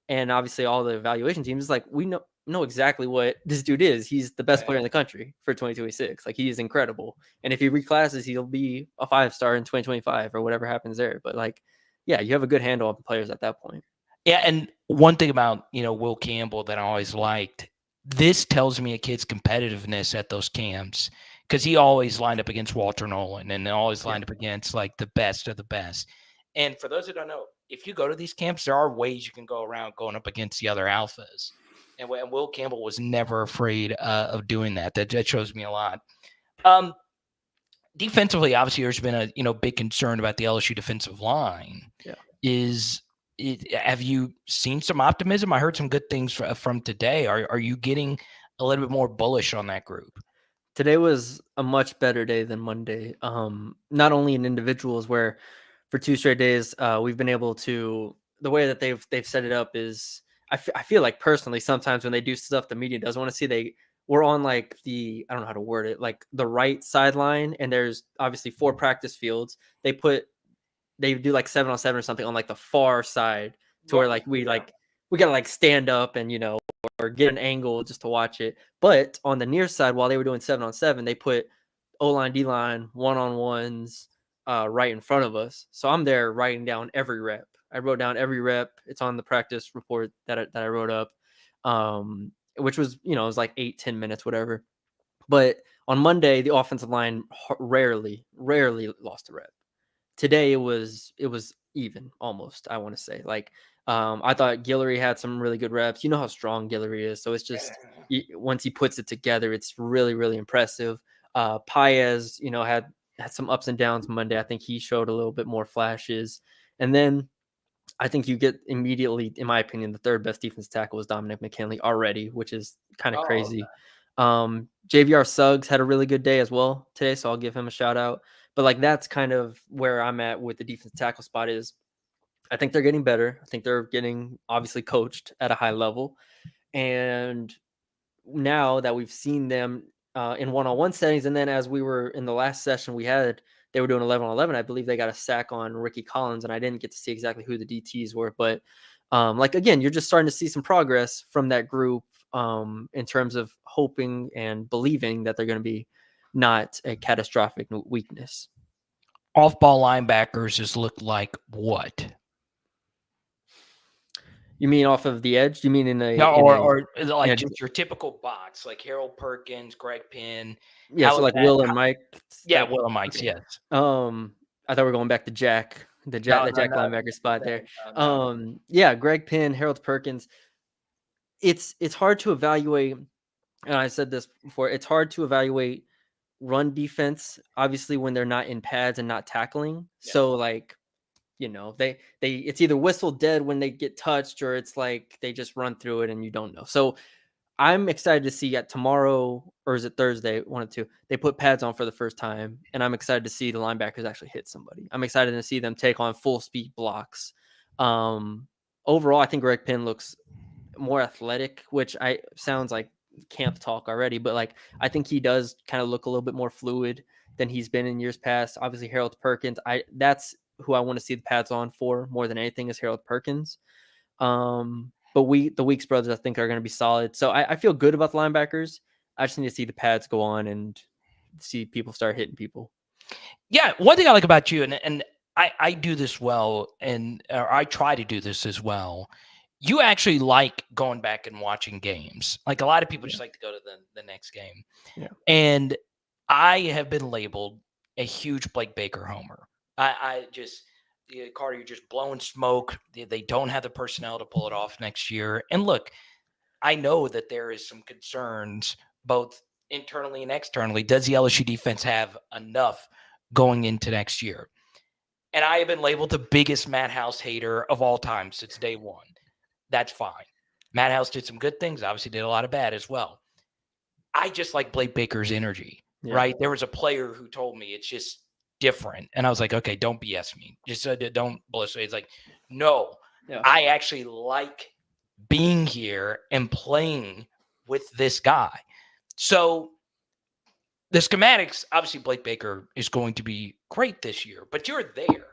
and obviously all the evaluation teams, like we know exactly what this dude is. He's the best player in the country for 2026. Like he is incredible. And if he reclasses, he'll be a 5-star in 2025 or whatever happens there. But like, yeah, you have a good handle on the players at that point. Yeah, and one thing about, Will Campbell that I always liked, this tells me a kid's competitiveness at those camps, because he always lined up against Walter Nolan and always lined up against like the best of the best. And for those that don't know, if you go to these camps, there are ways you can go around going up against the other alphas. And Will Campbell was never afraid of doing that. That shows me a lot. Defensively, obviously, there's been a big concern about the LSU defensive line. Yeah. Have you seen some optimism? I heard some good things from today. Are you getting a little bit more bullish on that group? Today was a much better day than Monday. Not only in individuals, where for 2 straight days we've been able to. The way that they've set it up is, I feel like personally sometimes when they do stuff the media doesn't want to see, we're on like I don't know how to word it, like the right sideline, and there's obviously 4 practice fields. They do like 7-on-7 or something on like the far side, to where like we gotta like stand up and or get an angle just to watch it. But on the near side, while they were doing 7-on-7, they put O-line, D-line, 1-on-1s right in front of us. So I'm there writing down every rep. I wrote down every rep. It's on the practice report that I wrote up, which was, it was like 8-10 minutes, whatever. But on Monday, the offensive line rarely lost a rep. Today it was even, almost, I want to say. Like, I thought Guillory had some really good reps. You know how strong Guillory is. So it's just, once he puts it together, it's really, really impressive. Paez, had some ups and downs Monday. I think he showed a little bit more flashes. And then I think you get immediately, in my opinion, the 3rd best defense tackle was Dominic McKinley already, which is kind of crazy. Okay. JVR Suggs had a really good day as well today, so I'll give him a shout out. But like, that's kind of where I'm at with the defensive tackle spot. Is I think they're getting better. I think they're getting obviously coached at a high level. And now that we've seen them in 1-on-1 settings, and then as we were in the last session they were doing 11-on-11. I believe they got a sack on Ricky Collins, and I didn't get to see exactly who the DTs were. But like, again, you're just starting to see some progress from that group in terms of hoping and believing that they're going to be not a catastrophic weakness. Off-ball linebackers just look like what? You mean off of the edge? You mean or like just your typical box, like Harold Perkins, Greg Penn? Yeah, so like Will and Mike. Yeah, Will and Mike's, yes. I thought we were going back to Jack, the Jack linebacker spot there. Yeah, Greg Penn, Harold Perkins. It's hard to evaluate, and I said this before, it's hard to evaluate run defense, obviously, when they're not in pads and not tackling. Yeah. So like, they it's either whistle dead when they get touched, or it's like they just run through it and you don't know. So I'm excited to see tomorrow, or is it Thursday, 1 or 2, they put pads on for the first time, and I'm excited to see the linebackers actually hit somebody. I'm excited to see them take on full speed blocks. Overall, I think Greg Penn looks more athletic, which sounds like camp talk already, but like, I think he does kind of look a little bit more fluid than he's been in years past. Obviously, Harold Perkins, that's who I want to see the pads on for more than anything, is Harold Perkins. But the Weeks brothers, I think, are going to be solid. So I feel good about the linebackers. I just need to see the pads go on and see people start hitting people. Yeah, one thing I like about you, and I do this well, or I try to do this as well. You actually like going back and watching games. Like, a lot of people just like to go to the next game. Yeah. And I have been labeled a huge Blake Baker homer. I just, Carter, you're just blowing smoke. They don't have the personnel to pull it off next year. And look, I know that there is some concerns both internally and externally. Does the LSU defense have enough going into next year? And I have been labeled the biggest Matt House hater of all time since day one. That's fine. Matt House did some good things, obviously did a lot of bad as well. I just like Blake Baker's energy, right? There was a player who told me it's just different. And I was like, okay, don't BS me. Just don't bullshit. It's like, no, I actually like being here and playing with this guy. So the schematics, obviously Blake Baker is going to be great this year, but you're there.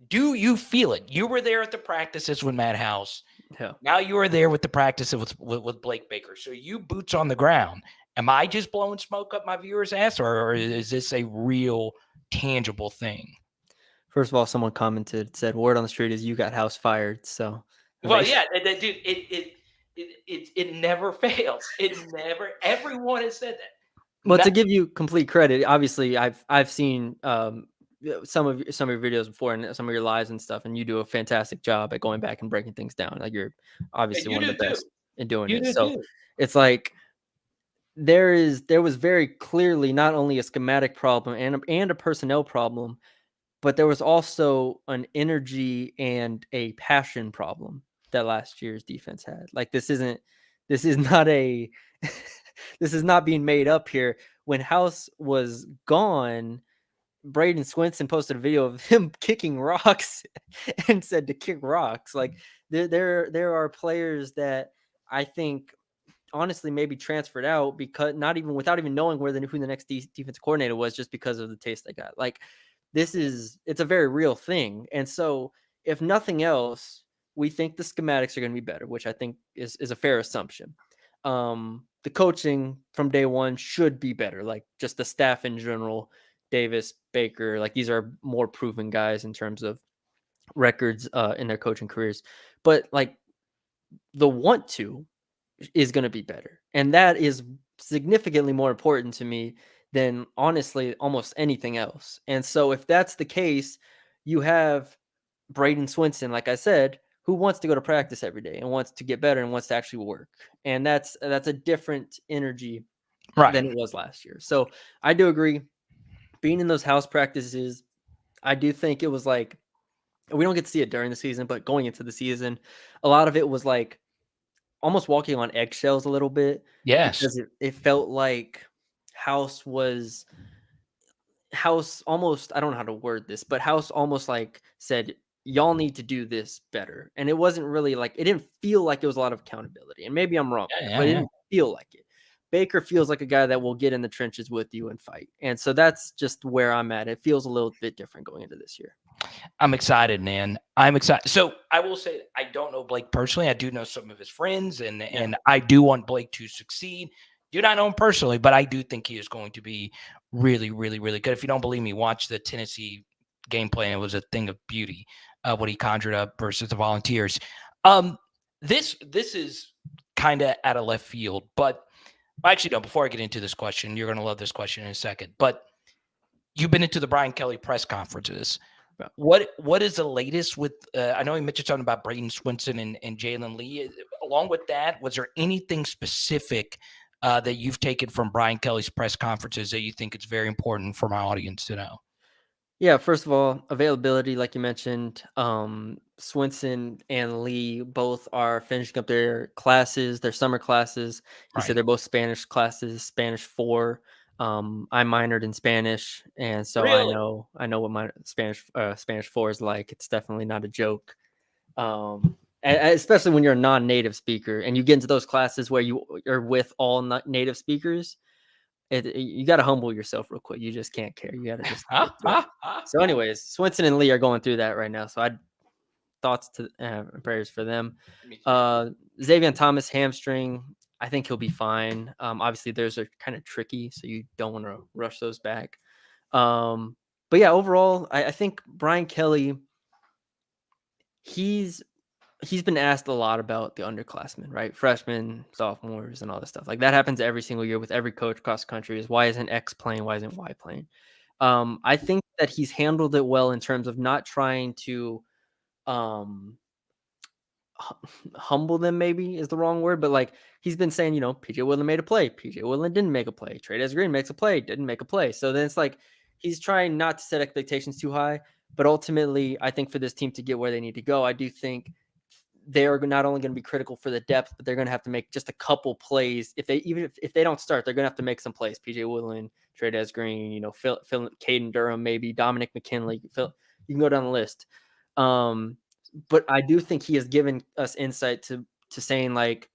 Do you feel it? You were there at the practices with Matt House. Yeah. Now you are there with the practices with Blake Baker. So you boots on the ground. Am I just blowing smoke up my viewer's ass, or is this a real tangible thing? First of all, someone commented, said, "Word on the street is you got House fired." So, Well, yeah, dude, it never fails. It never. Everyone has said that. Well, Not- to give you complete credit, obviously, I've seen some of your videos before and some of your lives and stuff, and you do a fantastic job at going back and breaking things down. Like, you're obviously you one of do the too. best in doing You it. do So too. it's like there was very clearly not only a schematic problem and a personnel problem, but there was also an energy and a passion problem that last year's defense had. Like, this is not a this is not being made up here. When House was gone, Braden Swinson posted a video of him kicking rocks and said to kick rocks. Like, there are players that I think honestly maybe transferred out because without even knowing who the next defensive coordinator was, just because of the taste they got. Like, it's a very real thing. And so if nothing else, we think the schematics are going to be better, which I think is a fair assumption. The coaching from day one should be better. Like, just the staff in general, Davis, Baker, like, these are more proven guys in terms of records in their coaching careers. But like, the want to is going to be better. And that is significantly more important to me than honestly almost anything else. And so if that's the case, you have Braden Swinson, like I said, who wants to go to practice every day and wants to get better and wants to actually work. And that's a different energy than it was last year. So I do agree. Being in those house practices, I do think it was like, we don't get to see it during the season, but going into the season, a lot of it was like almost walking on eggshells a little bit. Yes. Because it felt like House almost, I don't know how to word this, but House almost like said, y'all need to do this better. And it wasn't really like, it didn't feel like it was a lot of accountability. And maybe I'm wrong, but it didn't feel like it. Baker feels like a guy that will get in the trenches with you and fight. And so that's just where I'm at. It feels a little bit different going into this year. I'm excited, man. I'm excited. So I will say, I don't know Blake personally. I do know some of his friends, and I do want Blake to succeed. Do not know him personally, but I do think he is going to be really, really, really good. If you don't believe me, watch the Tennessee game plan. It was a thing of beauty, what he conjured up versus the Volunteers. This is kind of out of left field, but actually, no, before I get into this question, you're going to love this question in a second, but you've been into the Brian Kelly press conferences. What is the latest with, I know he mentioned something about Braden Swinson and Jalen Lee. Along with that, was there anything specific that you've taken from Brian Kelly's press conferences that you think it's very important for my audience to know? Yeah, first of all, availability, like you mentioned, Swinson and Lee both are finishing up their classes, their summer classes. He said they're both Spanish classes, Spanish 4. I minored in Spanish, and so Really? I know what my Spanish 4 is like. It's definitely not a joke. Especially when you're a non-native speaker and you get into those classes where you are with all native speakers. You got to humble yourself real quick. You just can't care. You got to just. So, anyways, Swinson and Lee are going through that right now. So, thoughts to prayers for them. Xavier Thomas hamstring. I think he'll be fine. Obviously, those are kind of tricky, so you don't want to rush those back. But yeah, overall, I think Brian Kelly. He's been asked a lot about the underclassmen, right? Freshmen, sophomores, and all this stuff. Like, that happens every single year with every coach across the country is, why isn't X playing? Why isn't Y playing? I think that he's handled it well in terms of not trying to humble them, maybe is the wrong word, but like, he's been saying, PJ Woodland made a play. PJ Woodland didn't make a play. Trey Green makes a play, didn't make a play. So then it's like, he's trying not to set expectations too high, but ultimately, I think for this team to get where they need to go, I do think they're not only going to be critical for the depth, but they're going to have to make just a couple plays. If they don't start, they're going to have to make some plays. PJ Woodland, Trey Green, Phil, Caden Durham, maybe Dominic McKinley. You can go down the list. But I do think he has given us insight to saying, like,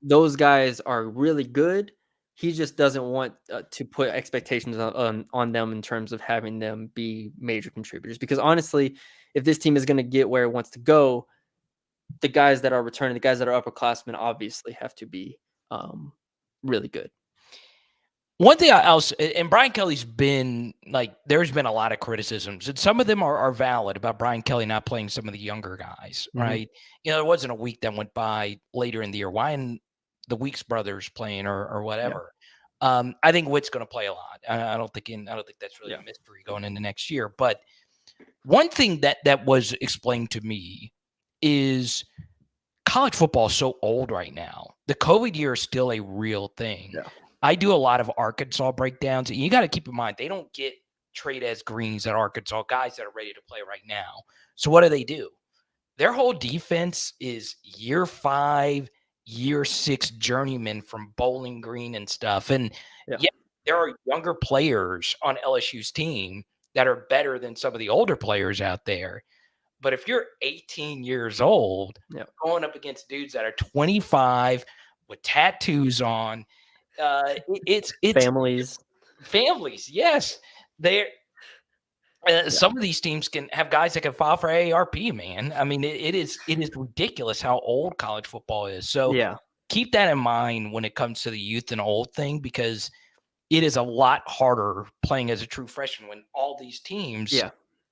those guys are really good, he just doesn't want to put expectations on them in terms of having them be major contributors. Because honestly, if this team is going to get where it wants to go, the guys that are returning, the guys that are upperclassmen, obviously have to be really good. One thing else, and Brian Kelly's been like, there's been a lot of criticisms, and some of them are valid about Brian Kelly not playing some of the younger guys, right? There wasn't a week that went by later in the year. Why aren't the Weeks brothers playing or whatever? I think Witt's going to play a lot. I don't think that's really a mystery going into next year. But one thing that was explained to me is college football is so old right now. The COVID year is still a real thing. Yeah. I do a lot of Arkansas breakdowns. And you got to keep in mind, they don't get trade as greens at Arkansas, guys that are ready to play right now. So what do? Their whole defense is year 5, year 6 journeymen from Bowling Green and stuff. And there are younger players on LSU's team that are better than some of the older players out there. But if you're 18 years old, going up against dudes that are 25 with tattoos on, it's families. Yes, they're some of these teams can have guys that can file for AARP. Man, I mean, it is ridiculous how old college football is. So keep that in mind when it comes to the youth and old thing, because it is a lot harder playing as a true freshman when all these teams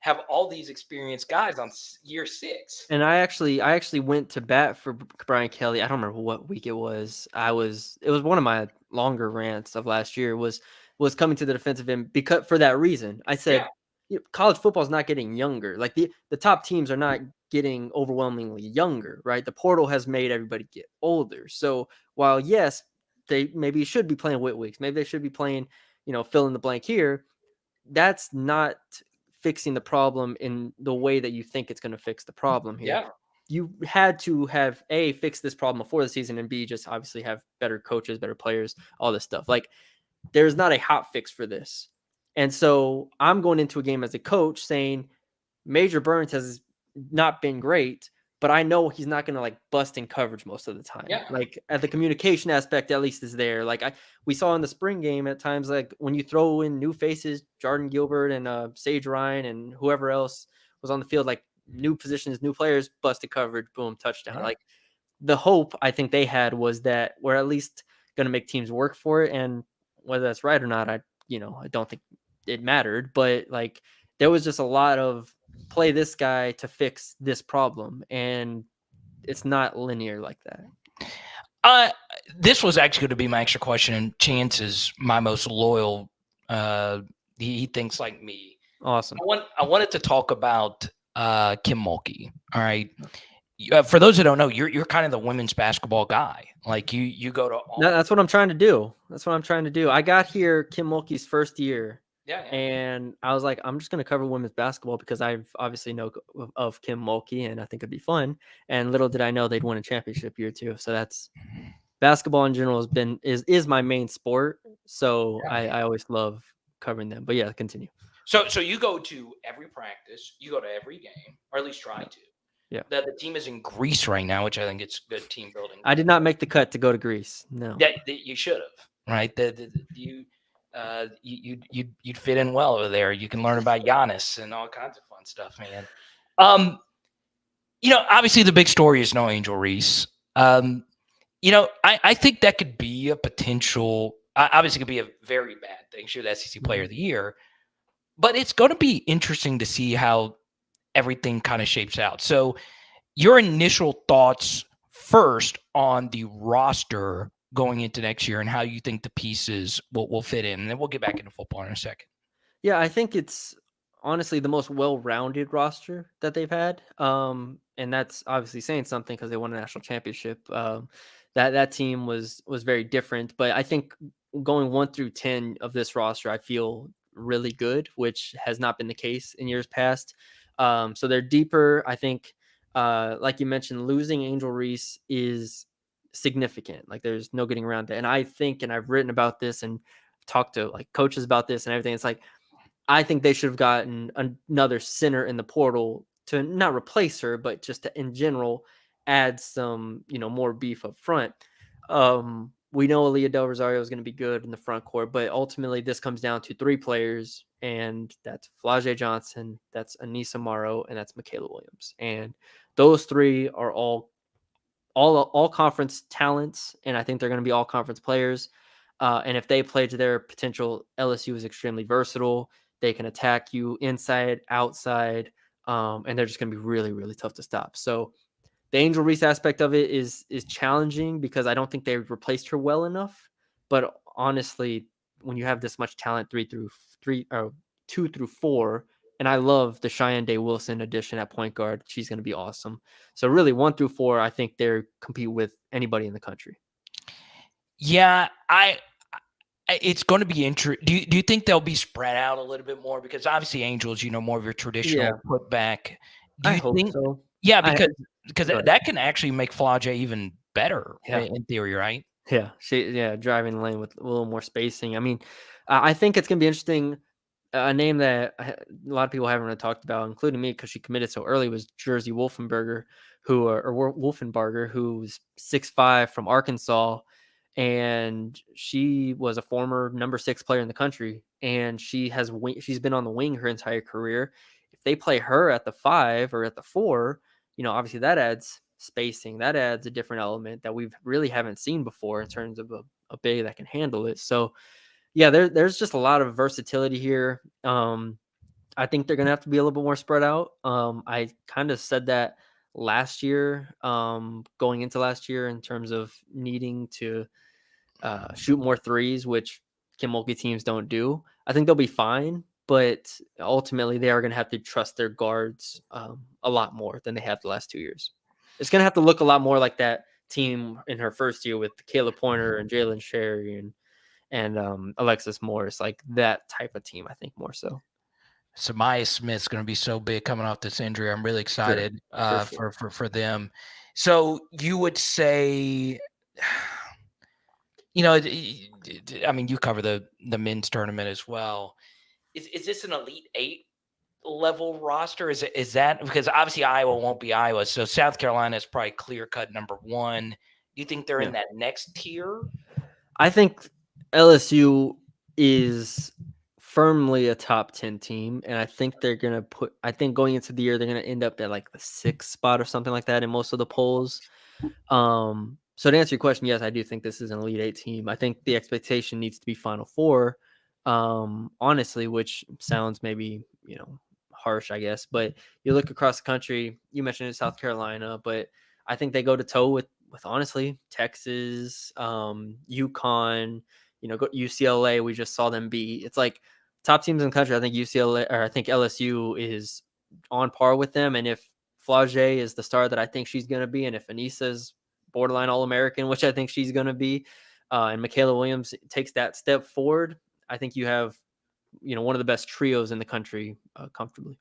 have all these experienced guys on year 6. And I actually went to bat for Brian Kelly. I don't remember what week it was. It was one of my longer rants of last year was coming to the defensive end because for that reason. I said college football is not getting younger. Like the top teams are not getting overwhelmingly younger, right? The portal has made everybody get older. So while yes, they maybe should be playing Whit Weeks, maybe they should be playing, fill in the blank here. That's not fixing the problem in the way that you think it's going to fix the problem here. Yeah. You had to have A, fix this problem before the season, and B, just obviously have better coaches, better players, all this stuff. Like there's not a hot fix for this. And so I'm going into a game as a coach saying Major Burns has not been great, but I know he's not going to like bust in coverage most of the time. Yeah. Like at the communication aspect, at least is there. Like we saw in the spring game at times, like when you throw in new faces, Jordan Gilbert and Sage Ryan and whoever else was on the field, like new positions, new players, busted coverage, boom, touchdown. Like the hope I think they had was that we're at least going to make teams work for it. And whether that's right or not, I don't think it mattered, but like there was just a lot of play this guy to fix this problem, and it's not linear like that. This was actually going to be my extra question, and Chance is my most loyal. He thinks like me. Awesome. I wanted to talk about Kim Mulkey. All right. For those who don't know, you're kind of the women's basketball guy. Like you go to all. No, that's what I'm trying to do. I got here Kim Mulkey's first year. Yeah. And I was like, I'm just going to cover women's basketball because I obviously know of Kim Mulkey and I think it'd be fun. And little did I know they'd win a championship year too. So that's basketball in general is my main sport. So I always love covering them. But yeah, continue. So you go to every practice, you go to every game, or at least try to. Yeah. The team is in Greece right now, which I think it's good team building. I did not make the cut to go to Greece. No. Yeah, you should have, right? You'd fit in well over there. You can learn about Giannis and all kinds of fun stuff, man. Obviously the big story is no Angel Reese. I think that could be a potential. Obviously, it could be a very bad thing. Sure, the SEC Player of the Year, but it's going to be interesting to see how everything kind of shapes out. So, your initial thoughts first on the roster going into next year and how you think the pieces will fit in. And then we'll get back into football in a second. Yeah, I think it's honestly the most well-rounded roster that they've had. And that's obviously saying something because they won a national championship. That team was very different. But I think going 1 through 10 of this roster, I feel really good, which has not been the case in years past. So they're deeper. I think, like you mentioned, losing Angel Reese is significant. Like there's no getting around it. And I think, and I've written about this and talked to like coaches about this and everything. It's like, I think they should have gotten another center in the portal to not replace her, but just to, in general, add some, more beef up front. we know Aaliyah Del Rosario is going to be good in the front court, but ultimately this comes down to 3 players, and that's Flau'jae Johnson, that's Anissa Morrow, and that's Michaela Williams. And those 3 are all conference talents, and I think they're going to be all conference players. And if they play to their potential, LSU is extremely versatile. They can attack you inside, outside, and they're just going to be really, really tough to stop. So the Angel Reese aspect of it is challenging because I don't think they replaced her well enough. But honestly, when you have this much talent, 2 through 4, and I love the Cheyenne Day Wilson addition at point guard. She's going to be awesome. So really, 1 through 4, I think they compete with anybody in the country. Yeah, it's going to be interesting. Do you think they'll be spread out a little bit more? Because obviously Angels, more of your traditional putback. Do you think so? Yeah, because that can actually make Flau'jae even better in theory, right? Yeah, driving the lane with a little more spacing. I mean, I think it's going to be interesting. A name that a lot of people haven't really talked about, including me, because she committed so early, was Jersey Wolfenbarger, who's 6'5" from Arkansas, and she was a former number 6 player in the country, and she's been on the wing her entire career. If they play her at the 5 or at the 4, obviously that adds spacing, that adds a different element that we really haven't seen before in terms of a big that can handle it. So yeah, there's just a lot of versatility here. I think they're going to have to be a little bit more spread out. I kind of said that last year, going into last year, in terms of needing to shoot more threes, which Kim Mulkey teams don't do. I think they'll be fine, but ultimately they are going to have to trust their guards a lot more than they have the last 2 years. It's going to have to look a lot more like that team in her first year with Caleb Pointer and Jalen Sherry and Alexis Morris, like that type of team, I think more so. Samaya Smith's going to be so big coming off this injury. I'm really excited for them. So you would say, I mean, you cover the men's tournament as well. Is this an Elite 8 level roster? Is that because obviously Iowa won't be Iowa, so South Carolina is probably clear cut number 1. Do you think they're in that next tier? I think LSU is firmly a top 10 team, and I think they're going to going into the year, they're going to end up at like the 6th spot or something like that in most of the polls. So to answer your question, yes, I do think this is an Elite 8 team. I think the expectation needs to be Final Four, honestly, which sounds maybe, harsh, I guess, but you look across the country, you mentioned South Carolina, but I think they go to toe with honestly Texas, UConn, UCLA. We just saw them beat. It's like top teams in the country. I think LSU is on par with them. And if Flau'jae is the star that I think she's going to be, and if Anissa's borderline All-American, which I think she's going to be, and Michaela Williams takes that step forward, I think you have, one of the best trios in the country comfortably.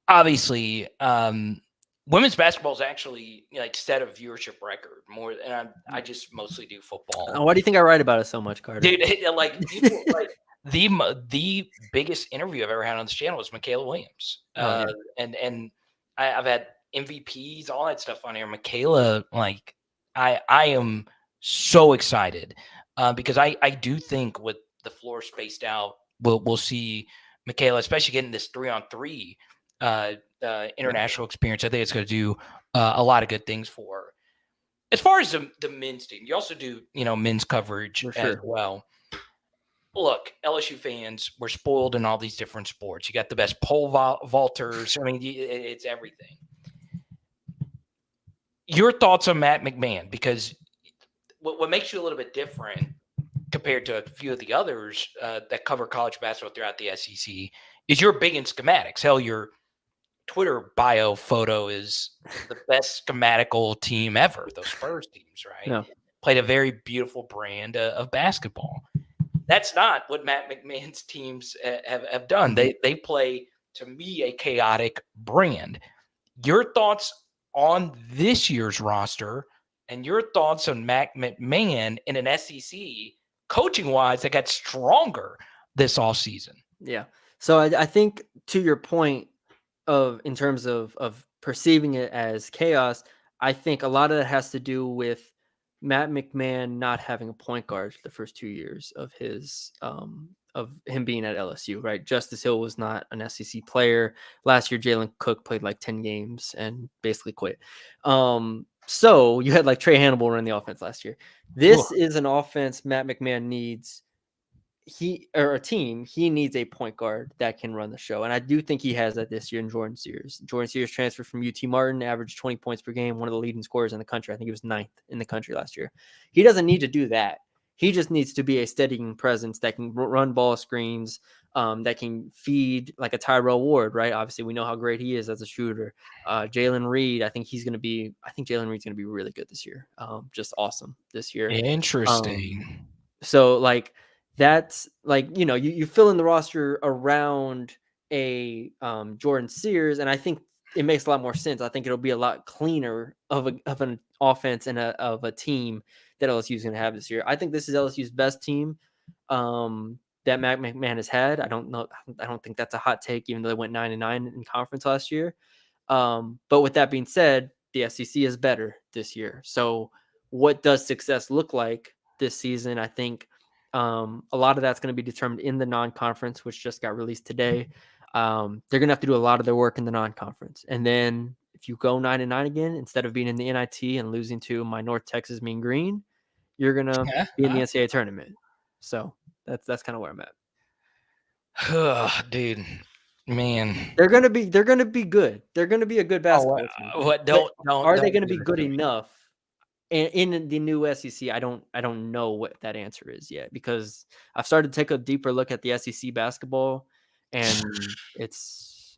Obviously, women's basketball is actually set a viewership record more, and I just mostly do football. Why do you think I write about it so much, Carter? Dude, people, the biggest interview I've ever had on this channel was Michaela Williams, and I've had MVPs, all that stuff on here. Michaela, I am so excited because I do think with the floor spaced out, we'll see Michaela, especially getting this 3-on-3 international experience. I think it's going to do a lot of good things for her. As far as the men's team, you also do men's coverage as well. Look, LSU fans, we're spoiled in all these different sports. You got the best pole vaulters. I mean, it's everything. Your thoughts on Matt McMahon? Because what makes you a little bit different compared to a few of the others that cover college basketball throughout the SEC is you're big in schematics. Hell, your Twitter bio photo is the best schematical team ever. Those Spurs teams, right? Yeah. Played a very beautiful brand of basketball. That's not what Matt McMahon's teams have done. They play, to me, a chaotic brand. Your thoughts on this year's roster and your thoughts on Matt McMahon in an SEC coaching-wise that got stronger this offseason? Yeah. So I think to your point in terms of perceiving it as chaos, I think a lot of that has to do with Matt McMahon not having a point guard for the first 2 years of him being at LSU, right? Justice Hill was not an SEC player. Last year, Jalen Cook played like 10 games and basically quit. So you had like Trey Hannibal run the offense last year. This is an offense Matt McMahon needs. He needs a point guard that can run the show. And I do think he has that this year in Jordan Sears. Jordan Sears transferred from UT Martin, averaged 20 points per game, one of the leading scorers in the country. I think he was 9th in the country last year. He doesn't need to do that. He just needs to be a steadying presence that can run ball screens, that can feed like a Tyrell Ward, right? Obviously, we know how great he is as a shooter. Jalen Reed, I think Jalen Reed's going to be really good this year. Just awesome this year. Interesting. So like that's like, you fill in the roster around a Jordan Sears, and I think it makes a lot more sense. I think it'll be a lot cleaner of an offense and of a team that LSU is going to have this year. I think this is LSU's best team that Matt McMahon has had. I don't think that's a hot take, even though they went 9-9 in conference last year. But with that being said, the SEC is better this year. So what does success look like this season? I think a lot of that's going to be determined in the non-conference, which just got released today. They're going to have to do a lot of their work in the non-conference. And then if you go 9-9 again, instead of being in the NIT and losing to my North Texas Mean Green, you're going to be in the NCAA tournament. So that's kind of where I'm at. Dude, man. They're going to be good. They're going to be a good basketball team. Are they going to be good enough? In the new SEC, I don't know what that answer is yet, because I've started to take a deeper look at the SEC basketball, and it's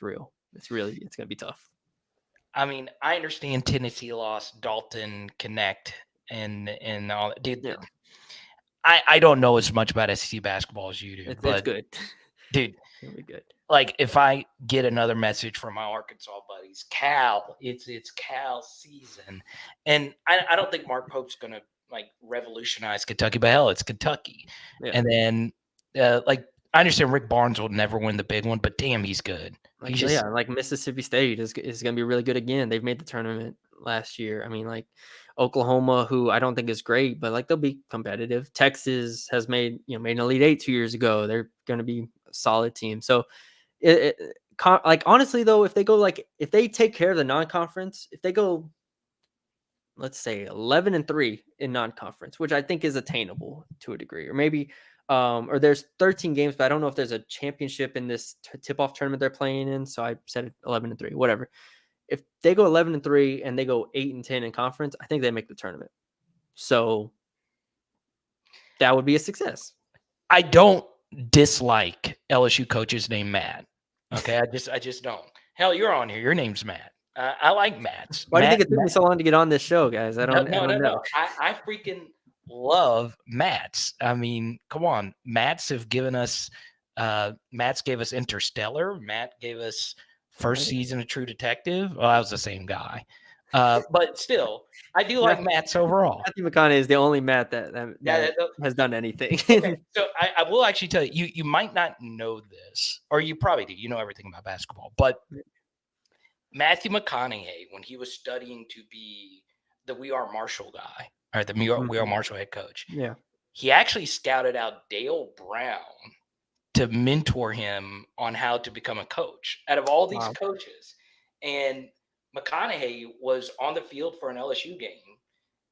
real. It's going to be tough. I mean, I understand Tennessee lost Dalton Connect and all that. Dude, Yeah. I don't know as much about SEC basketball as you do. It's good. Dude, it'll be good. Like if I get another message from my Arkansas buddies, Cal, it's Cal season. And I don't think Mark Pope's going to like revolutionize Kentucky, but hell, it's Kentucky. Yeah. And then like I understand Rick Barnes will never win the big one, but damn, he's good. Like Mississippi State is going to be really good again. They've made the tournament last year. I mean, like Oklahoma, who I don't think is great, but like they'll be competitive. Texas has made an Elite Eight 2 years ago. They're going to be a solid team. So like honestly though, if they take care of the non-conference, if they go, let's say 11-3 in non-conference, which I think is attainable to a degree, or maybe or there's 13 games, but I don't know if there's a championship in this tip-off tournament they're playing in, so I said 11-3, whatever. If they go 11-3 and they go 8-10 in conference, I think they make the tournament. So that would be a success. I don't dislike LSU coaches named Matt. Okay, I just don't. Hell, you're on here. Your name's Matt. I like Matt's. Why do you think it took me so long to get on this show, guys? I don't know. I freaking love Matt's. I mean, come on. Matt's have given us Matt's gave us Interstellar. Matt gave us first season of True Detective. Well, I was the same guy. But still, I do like Matt's overall. Matthew McConaughey is the only Matt that has done anything. Okay, so I will actually tell you, you might not know this, or you probably do. You know everything about basketball. But Matthew McConaughey, when he was studying to be the We Are Marshall guy, or the We Are Marshall head coach, he actually scouted out Dale Brown to mentor him on how to become a coach out of all these coaches. And McConaughey was on the field for an LSU game.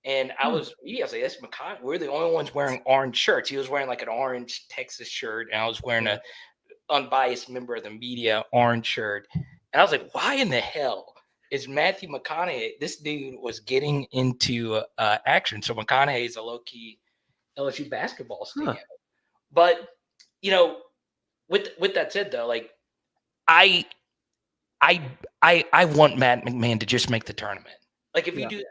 And I was that's McConaughey. We're the only ones wearing orange shirts. He was wearing like an orange Texas shirt, and I was wearing a unbiased member of the media orange shirt. And I was like, why in the hell is Matthew McConaughey? This dude was getting into action. So McConaughey is a low-key LSU basketball stand. But, with that said, though, like I want Matt McMahon to just make the tournament. Like if you do,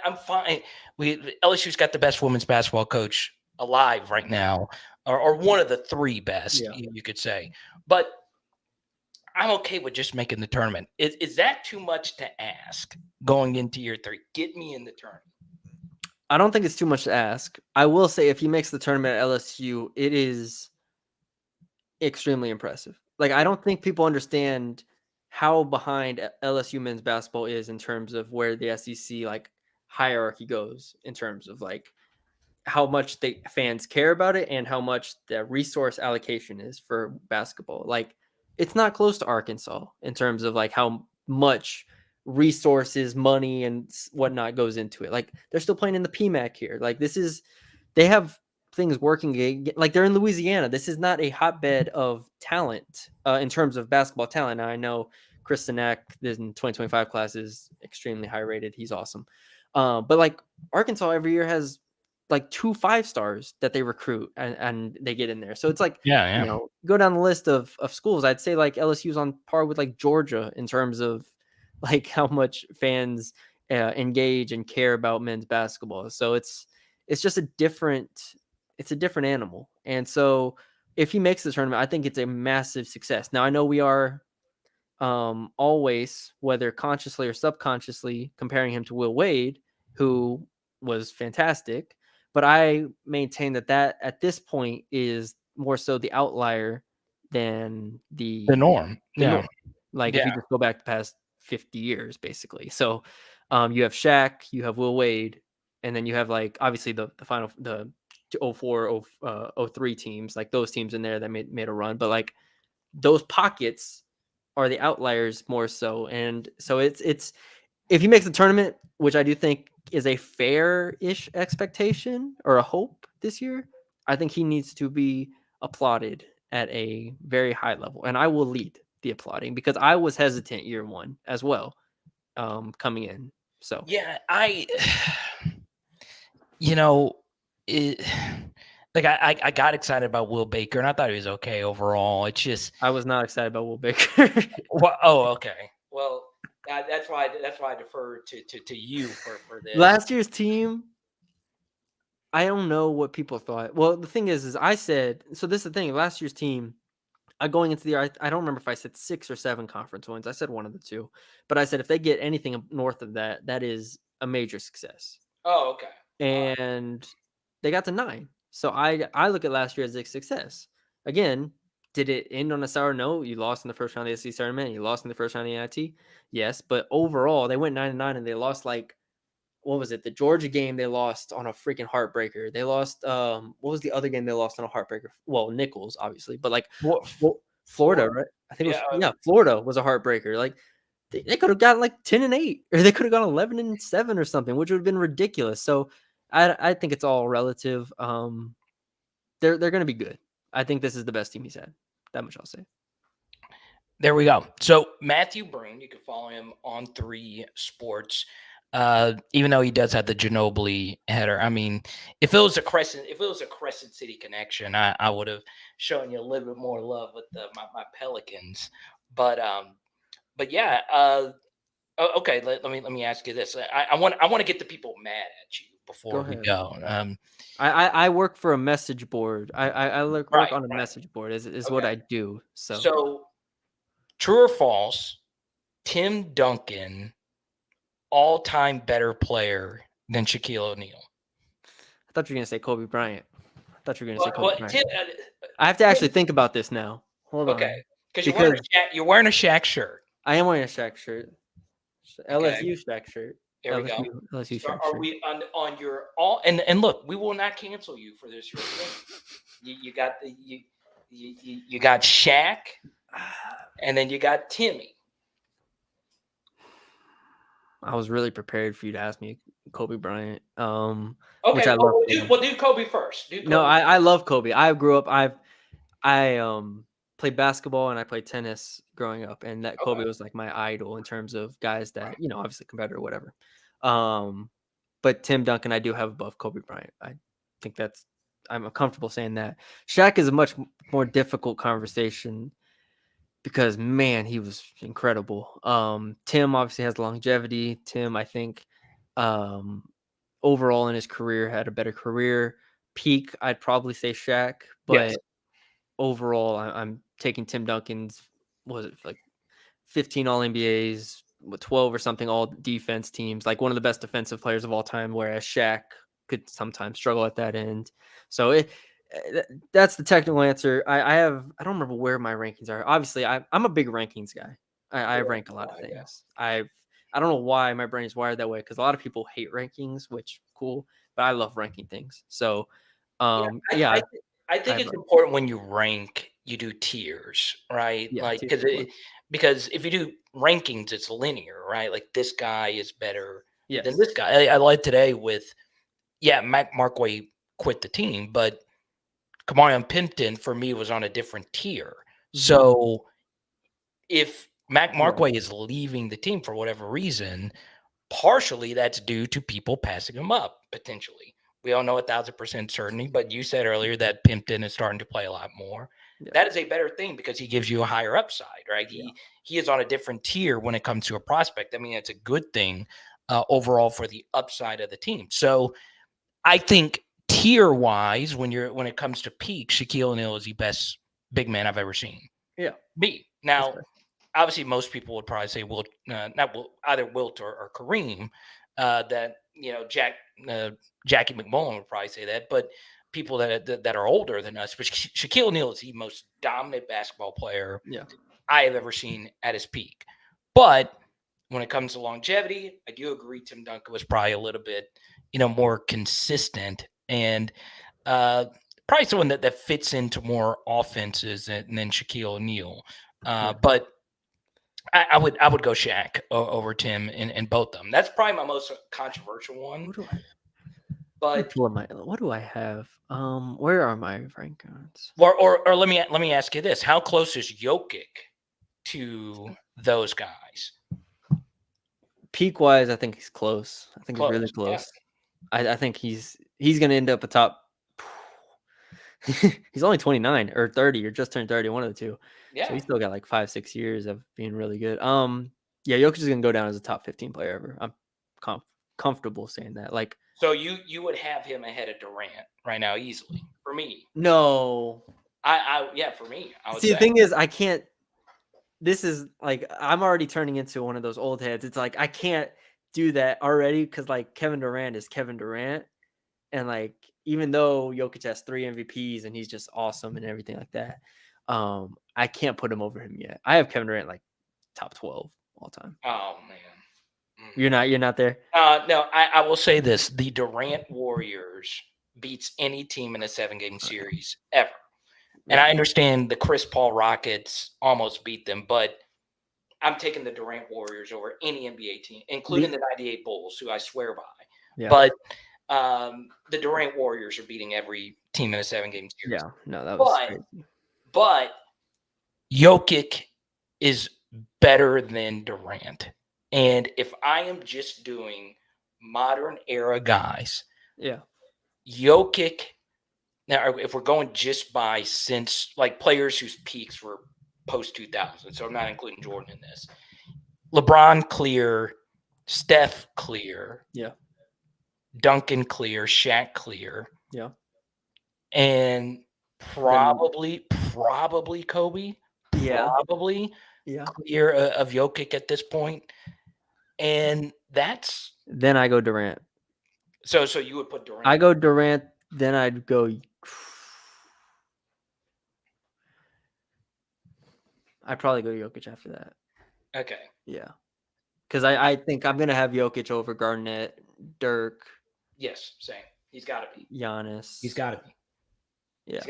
I'm fine. LSU's got the best women's basketball coach alive right now, or one of the three best, you could say. But I'm okay with just making the tournament. Is that too much to ask going into year 3? Get me in the tournament. I don't think it's too much to ask. I will say if he makes the tournament at LSU, it is extremely impressive. Like I don't think people understand how behind LSU men's basketball is in terms of where the SEC like hierarchy goes in terms of like how much the fans care about it and how much the resource allocation is for basketball. Like it's not close to Arkansas in terms of like how much resources, money, and whatnot goes into it. Like they're still playing in the PMAC here. Like they have things working. Like they're in Louisiana. This is not a hotbed of talent in terms of basketball talent. Now I know Chris Sinak in 2025 class is extremely high rated. He's awesome. But like Arkansas every year has like 2 5-stars that they recruit and they get in there. So it's like, Yeah. you know, go down the list of schools. I'd say like LSU's on par with like Georgia in terms of like how much fans engage and care about men's basketball. So it's just a different animal. And so if he makes the tournament, I think it's a massive success. Now I know we are always, whether consciously or subconsciously, comparing him to Will Wade, who was fantastic. But I maintain that at this point is more so the outlier than the norm. norm. Like if you just go back the past 50 years, basically. So you have Shaq, you have Will Wade, and then you have like obviously the 04, 03 teams, like those teams in there that made a run. But like those pockets are the outliers more so. And so it's if he makes the tournament, which I do think is a fair-ish expectation or a hope this year, I think he needs to be applauded at a very high level. And I will lead the applauding because I was hesitant year one as well coming in. So yeah, you know, like I got excited about Will Baker and I thought he was okay overall. It's just I was not excited about Will Baker. well, oh, okay. Well, that's why I defer to you for this. Last year's team, I don't know what people thought. Well, the thing is I said, so this is the thing. Last year's team, going into the year, I don't remember if I said 6 or 7 conference wins. I said one of the two, but I said if they get anything north of that, that is a major success. Oh, okay. And they got to 9. So I look at last year as a success. Again, did it end on a sour note? You lost in the first round of the SEC tournament. You lost in the first round of the NIT. Yes, but overall, they went 9-9 and they lost like, what was it? The Georgia game they lost on a freaking heartbreaker. They lost. What was the other game they lost on a heartbreaker? Well, Nichols, obviously, but like Florida, right? I think it was Florida was a heartbreaker. Like they could have gotten like 10-8, or they could have gone 11-7 or something, which would have been ridiculous. So I think it's all relative. They're going to be good. I think this is the best team he's had. That much I'll say. There we go. So Matthew Breen, you can follow him on 3 Sports. Even though he does have the Ginobili header, I mean, if it was a Crescent City connection, I would have shown you a little bit more love with my Pelicans. But yeah. Okay. Let me ask you this. I want to get the people mad at you before we go. I work for a message board. I work on a message board. Is what I do. So true or false? Tim Duncan, all-time better player than Shaquille O'Neal. I thought you were going to say Kobe Bryant. I have to actually think about this now. Hold on. Okay. Because you're wearing a Shaq shirt. I am wearing a Shaq shirt. LSU Shaq shirt. There we go. LSU So Shaq are shirt. we on your all and look, we will not cancel you for this. You got Shaq and then you got Timmy. I was really prepared for you to ask me Kobe Bryant. Okay, which I love. We'll do Kobe first. No, I love Kobe. I grew up. I played basketball and I played tennis growing up, and that Kobe was like my idol in terms of guys that obviously competitor or whatever. But Tim Duncan, I do have above Kobe Bryant. I think I'm comfortable saying that. Shaq is a much more difficult conversation because, man, he was incredible. Tim obviously has longevity. Tim, I think, overall in his career had a better career. Peak, I'd probably say Shaq, but overall, I'm taking Tim Duncan's, was it like 15 All-NBAs, 12 or something all-defense teams, like one of the best defensive players of all time, whereas Shaq could sometimes struggle at that end. So that's the technical answer. I don't remember where my rankings are. Obviously, I'm a big rankings guy. I rank a lot of things. I I don't know why my brain is wired that way, because a lot of people hate rankings, which cool, but I love ranking things. So Yeah, yeah, I think I've it's important when you rank, you do tiers, right? yeah, Like, tier one. because if you do rankings, it's linear, right? Like this guy is better than Yes. this guy. I led today with, yeah, Markway quit the team, but Kamarion Pimpton for me was on a different tier. Mhm. So if Yeah. Markway is leaving the team for whatever reason, partially that's due to people passing him up potentially. We all know 1,000% certainty, but you said earlier that Pimpton is starting to play a lot more. Yeah. That is a better thing because he gives you a higher upside, right? Yeah. He is on a different tier when it comes to a prospect. I mean, it's a good thing overall for the upside of the team. So I think tier wise, when it comes to peak, Shaquille O'Neal is the best big man I've ever seen. Yeah. B. That's Now, fair. obviously, most people would probably say Wilt, not Wilt, either Wilt or Kareem. That Jackie McMullen would probably say that, but people that are older than us, but Shaquille O'Neal is the most dominant basketball player Yeah. I have ever seen at his peak. But when it comes to longevity, I do agree Tim Duncan was probably a little bit, more consistent and probably someone that fits into more offenses than Shaquille O'Neal. But I would go Shaq over Tim in both of them. That's probably my most controversial one. What do I But what do I have? Where are my rankings? or let me ask you this: how close is Jokic to those guys? Peak wise, I think he's close. I think he's really Close, yeah. close. I think he's gonna end up a top. He's only 29 or 30 or just turned 30, one of the two. Yeah. So he's still got like 5-6 years of being really good. Yeah, Jokic is gonna go down as a top 15 player ever. I'm comfortable saying that. Like, So you would have him ahead of Durant right now easily for me. no. For me, I would See, say. the thing is, I can't. This is like I'm already turning into one of those old heads. It's like I can't do that already because like Kevin Durant is Kevin Durant, and like even though Jokic has 3 MVPs and he's just awesome and everything like that, I can't put him over him yet. I have Kevin Durant like top 12 all time. Oh man. You're not there. No, I will say this: the Durant Warriors beats any team in a 7-game series ever. And I understand the Chris Paul Rockets almost beat them, but I'm taking the Durant Warriors over any NBA team, including the '98 Bulls, who I swear by. Yeah. But the Durant Warriors are beating every team in a 7-game series. Yeah, no, that was crazy. But Jokic is better than Durant. And if I am just doing modern era guys, Yeah. Jokic, now if we're going just by since like players whose peaks were post 2000, so I'm not including Jordan in this. LeBron clear, Steph clear, Yeah. Duncan clear, Shaq clear. Yeah. And probably Kobe. Yeah. Probably Yeah. clear of Jokic at this point. And that's Then I go Durant. so you would put Durant. I go Durant, then I'd go. I'd probably go Jokic after that. Okay. Yeah. Because I think I'm going to have Jokic over Garnett, Dirk. Yes, same. He's got to be. Giannis. He's got to be. Yeah.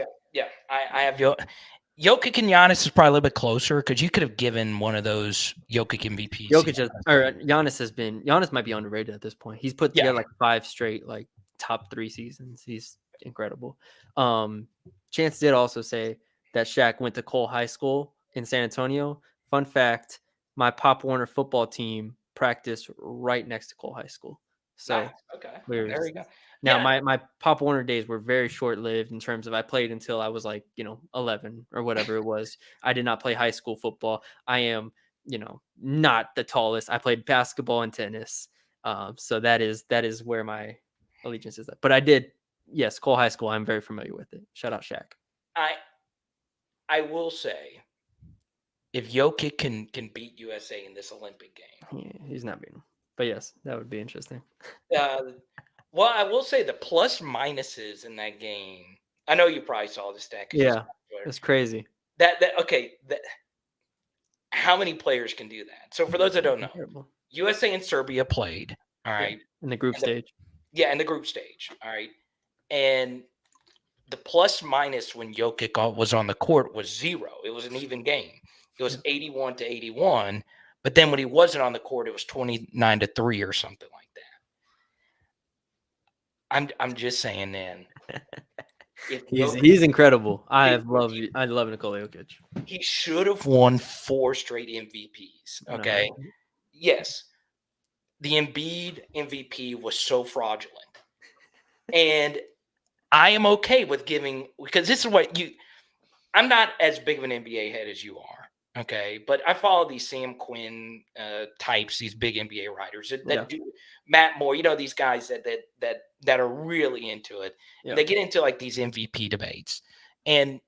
I have Jokic and Giannis is probably a little bit closer because you could have given one of those Jokic MVPs. Giannis might be underrated at this point. He's put together like 5 straight like top 3 seasons. He's incredible. Chance did also say that Shaq went to Cole High School in San Antonio. Fun fact, my Pop Warner football team practiced right next to Cole High School. So nice. Okay. There you go. Now my Pop Warner days were very short-lived in terms of I played until I was like, 11 or whatever it was. I did not play high school football. I am, not the tallest. I played basketball and tennis. So that is where my allegiance is at. But I did, yes, Cole High School. I'm very familiar with it. Shout out Shaq. I will say, if Jokic can beat USA in this Olympic game, Yeah, he's not beating him. But yes, that would be interesting. Well, I will say the plus minuses in that game. I know you probably saw the stat. Yeah, it's crazy. How many players can do that? So for those that don't know, USA and Serbia played. All right. in the group And the- stage. Yeah, in the group stage. All right. And the plus minus when Jokic was on the court was 0. It was an even game. It was 81-81. But then when he wasn't on the court, it was 29-3 or something like that. I'm just saying, man. If He's incredible. I love Nikola Jokic. He should have won 4 straight MVPs. Okay. No. Yes. The Embiid MVP was so fraudulent. And I am okay with giving, because this is what I'm not as big of an NBA head as you are. Okay. But I follow these Sam Quinn types, these big NBA writers that do Matt Moore, these guys that are really into it. Yeah. They get into like these MVP debates. And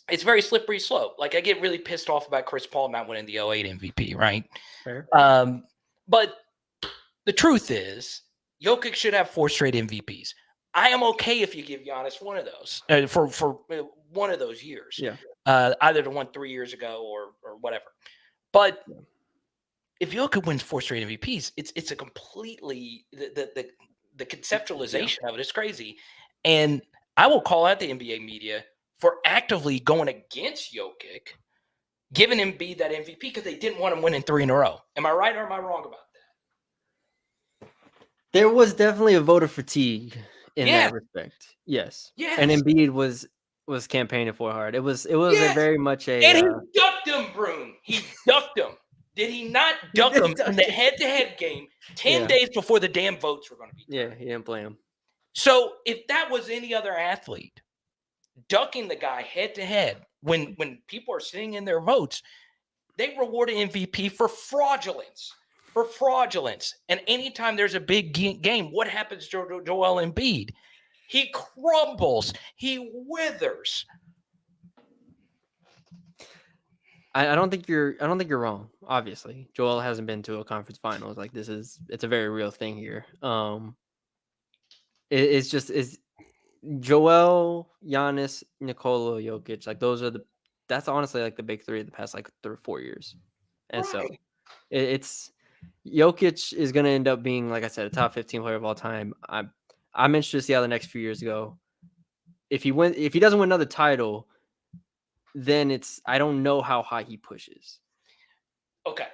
it's very slippery slope. Like I get really pissed off about Chris Paul not winning the 08 MVP, right? Fair. But the truth is, Jokic should have 4 straight MVPs. I am okay if you give Giannis one of those for one of those years. Yeah. Either the one 3 years ago or whatever. But if Jokic wins 4 straight MVPs, it's a completely the conceptualization of it is crazy. And I will call out the NBA media for actively going against Jokic, giving Embiid that MVP because they didn't want him winning 3 in a row. Am I right or am I wrong about that? There was definitely a voter fatigue in that respect. Yes. And Embiid was campaigning for hard. It was a very much a. And he ducked him, Broom. He ducked him. Did he not duck him in the head-to-head game 10 days before the damn votes were going to be turned? Yeah, he didn't play him. So if that was any other athlete, ducking the guy head-to-head when people are sitting in their votes, they reward an MVP for fraudulence. And anytime there's a big game, what happens to Joel Embiid? He crumbles. He withers. I don't think you're wrong. Obviously, Joel hasn't been to a conference finals. Like it's a very real thing here. It's Joel, Giannis, Nikola Jokic. Like that's honestly like the big 3 of the past like 3 or 4 years. And so it's Jokic is going to end up being, like I said, a top 15 player of all time. I'm interested to see how the next few years go. If he doesn't win another title, then I don't know how high he pushes. Okay.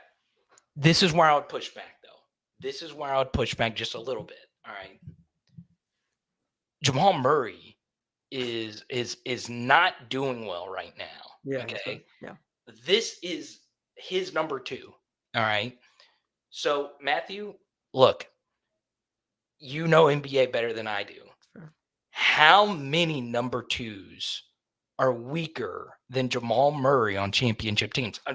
This is where I would push back, though. This is where I would push back just a little bit. All right. Jamal Murray is not doing well right now. Yeah. Okay. Yeah. This is his number 2. All right. So, Matthew, look, you know NBA better than I do. Sure. How many number 2s are weaker than Jamal Murray on championship teams? I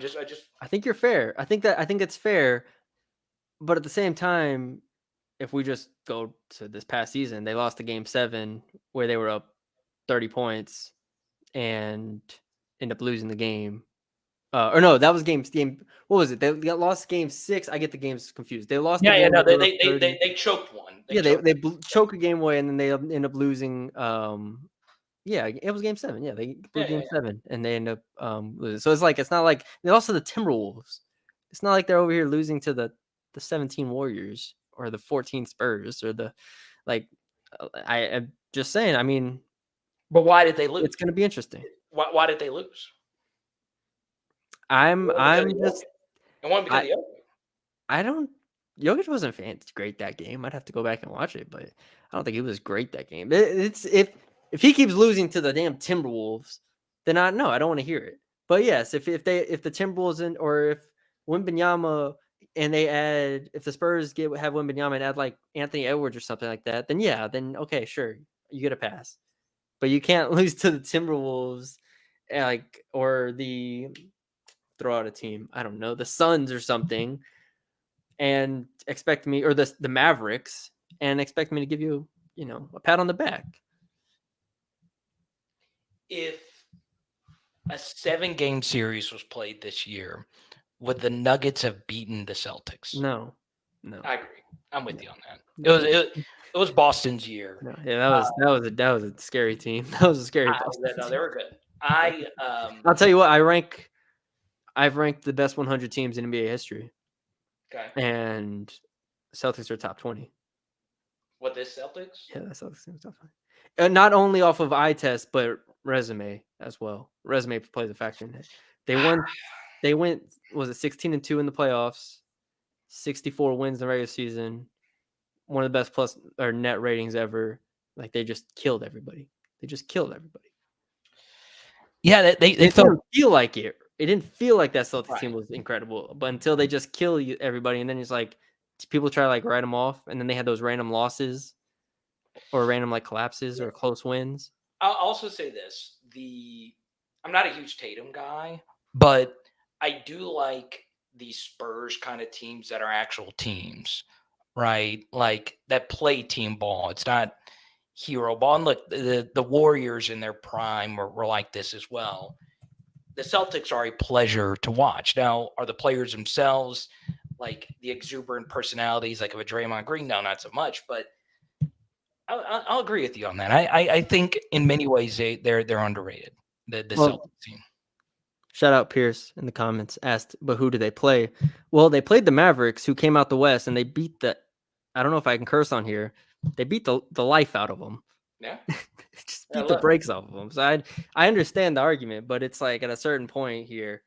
think you're fair. I think it's fair. But at the same time, if we just go to this past season, they lost the game 7 where they were up 30 points and end up losing the game. Or no, that was game. What was it? They got lost game 6. I get the games confused. They lost. They choked one. They choke a game away and then they end up losing. Yeah, it was game 7. Yeah, they blew game 7 and they end up losing. So it's not like they lost to the Timberwolves. It's not like they're over here losing to the 17 Warriors or the 14 Spurs or the I'm just saying. I mean, but why did they lose? It's going to be interesting. Why did they lose? I'm just. And one because of the other. I don't. Jokic wasn't great that game. I'd have to go back and watch it, but I don't think he was great that game. It's if he keeps losing to the damn Timberwolves, then I don't want to hear it. But yes, if the Timberwolves or if Wembanyama and if the Spurs have Wembanyama and add like Anthony Edwards or something like that, then okay, sure, you get a pass. But you can't lose to the Timberwolves, or throw out a team, I don't know, the Suns or something, and expect me, or the Mavericks, and expect me to give you, a pat on the back. If a 7-game series was played this year, would the Nuggets have beaten the Celtics? No. I agree. I'm with you on that. It was Boston's year. No, yeah, that was a scary team. That was a scary Boston team. They were good. I'll tell you what, I've ranked the best 100 teams in NBA history. Okay. and Celtics are top 20. What, this Celtics? Yeah, that's Celtics team top 20. And not only off of eye test, but resume as well. Resume plays a factor in it. They won. They went. Was it 16-2 in the playoffs? 64 wins in the regular season. One of the best plus or net ratings ever. Like they just killed everybody. They just killed everybody. Yeah, they It felt didn't feel like it. It didn't feel like that Celtics Right. team was incredible, but until they just kill everybody, and then it's like people try to like write them off, and then they had those random losses or random like collapses or close wins. I'll also say this: I'm not a huge Tatum guy, but I do like these Spurs kind of teams that are actual teams, right? Like that play team ball. It's not hero ball. And look, the Warriors in their prime were like this as well. The Celtics are a pleasure to watch. Now, are the players themselves like the exuberant personalities like of a Draymond Green? No, not so much, but I'll agree with you on that. I think in many ways they're underrated. The Celtics team. Shout out Pierce in the comments asked, but who do they play? Well, they played the Mavericks, who came out the West, and they beat the. I don't know if I can curse on here. They beat the life out of them. Yeah, just beat the brakes off of them. So I understand the argument, but it's like at a certain point here,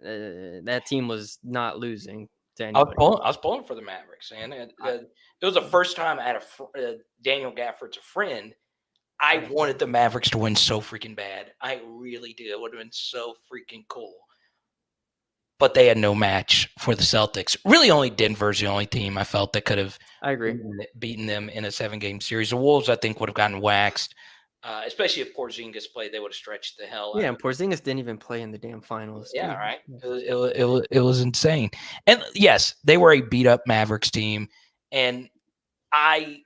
that team was not losing to anybody. I was pulling for the Mavericks, and it was the first time I had Daniel Gafford's a friend. I wanted the Mavericks to win so freaking bad. I really did. It would have been so freaking cool. But they had no match for the Celtics. Really, only Denver's the only team I felt that could have beaten them in a 7-game series. The Wolves, I think, would have gotten waxed, especially if Porzingis played. They would have stretched the hell out. Yeah, and Porzingis didn't even play in the damn finals. Yeah, right. It was insane. And yes, they were a beat-up Mavericks team. And I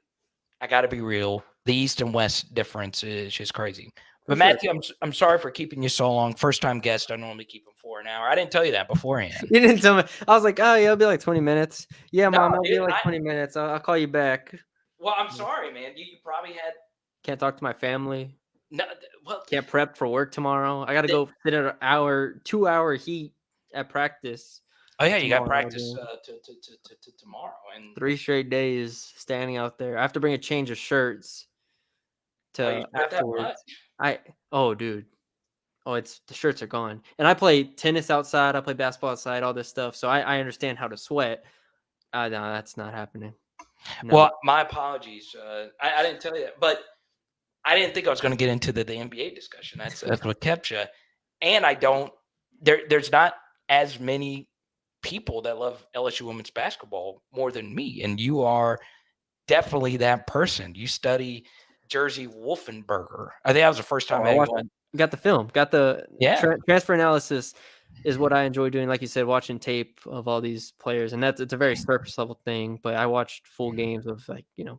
got to be real. The East and West difference is just crazy. But Matthew, I'm sorry for keeping you so long. First time guest, I normally keep them for an hour. I didn't tell you that beforehand. You didn't tell me. I was like, oh yeah, it'll be like 20 minutes. Yeah, Mom, it'll be like 20 minutes. I'll call you back. Well, I'm sorry, man. You probably had. Can't talk to my family. No, well, can't prep for work tomorrow. I got to go sit at an 2-hour heat at practice. Oh yeah, you got practice tomorrow and 3 straight days standing out there. I have to bring a change of shirts to afterwards. Dude. It's the shirts are gone. And I play tennis outside. I play basketball outside, all this stuff. So I understand how to sweat. No, that's not happening. No. Well, my apologies. I didn't tell you that, but I didn't think I was going to get into the NBA discussion. That's what kept you. And I don't. There's not as many people that love LSU women's basketball more than me, and you are definitely that person. You study Jersey Wolfenberger. I think that was the first time I got the film. Got the transfer analysis is what I enjoy doing. Like you said, watching tape of all these players, and it's a very surface level thing. But I watched full games of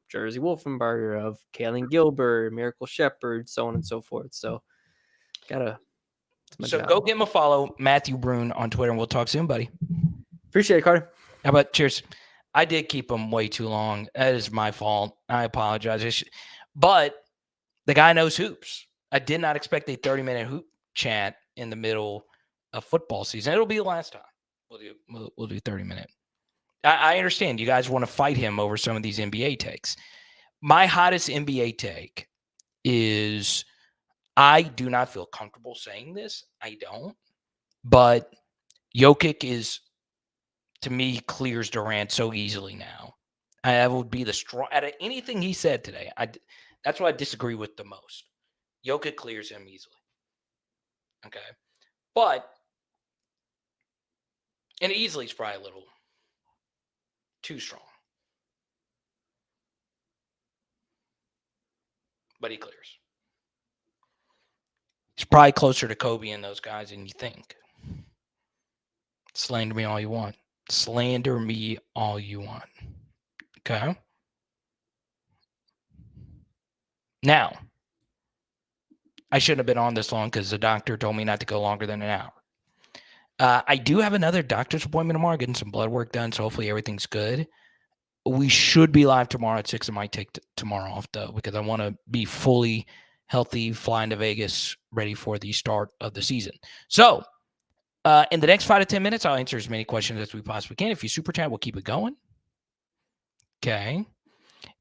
Jersey Wolfenberger, of Kaylin Gilbert, Miracle Shepherd, so on and so forth. So go give him a follow, Matthew Brune on Twitter, and we'll talk soon, buddy. Appreciate it, Carter. How about cheers? I did keep him way too long. That is my fault. I apologize. But the guy knows hoops. I did not expect a 30-minute hoop chat in the middle of football season. It'll be the last time we'll do 30-minute. I understand you guys want to fight him over some of these NBA takes. My hottest NBA take is I do not feel comfortable saying this. I don't. But Jokic is, to me, clears Durant so easily now. I would be the strong out of anything he said today. That's what I disagree with the most. Jokic clears him easily. Okay. But, and easily is probably a little too strong. But he clears. He's probably closer to Kobe and those guys than you think. Slander me all you want. Slander me all you want. Okay? Now, I shouldn't have been on this long because the doctor told me not to go longer than an hour. I do have another doctor's appointment tomorrow, getting some blood work done, so hopefully everything's good. We should be live tomorrow at 6. I might take tomorrow off, though, because I want to be fully healthy, flying to Vegas, ready for the start of the season. So, In the next 5 to 10 minutes, I'll answer as many questions as we possibly can. If you super chat, we'll keep it going. Okay.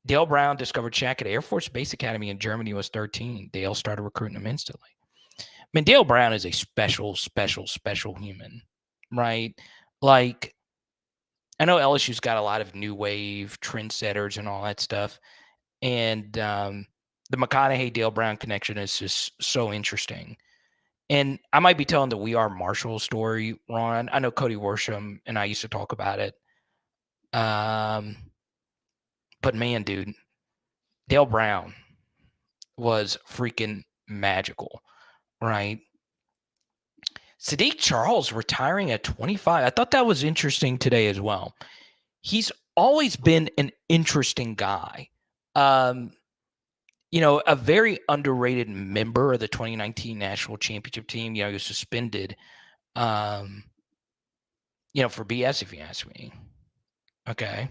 Dale Brown discovered Shaq at Air Force Base Academy in Germany. He was 13. Dale started recruiting him instantly. I mean, Dale Brown is a special human, right? Like, I know LSU's got a lot of new wave trendsetters and all that stuff. And the McConaughey-Dale Brown connection is just so interesting. And I might be telling the We Are Marshall story, Ron. I know Cody Worsham and I used to talk about it. But man, dude, Dale Brown was freaking magical, right? Sadiq Charles retiring at 25. I thought that was interesting today as well. He's always been an interesting guy. You know, a very underrated member of the 2019 national championship team. You know, he was suspended, you know, for BS, if you ask me. Okay.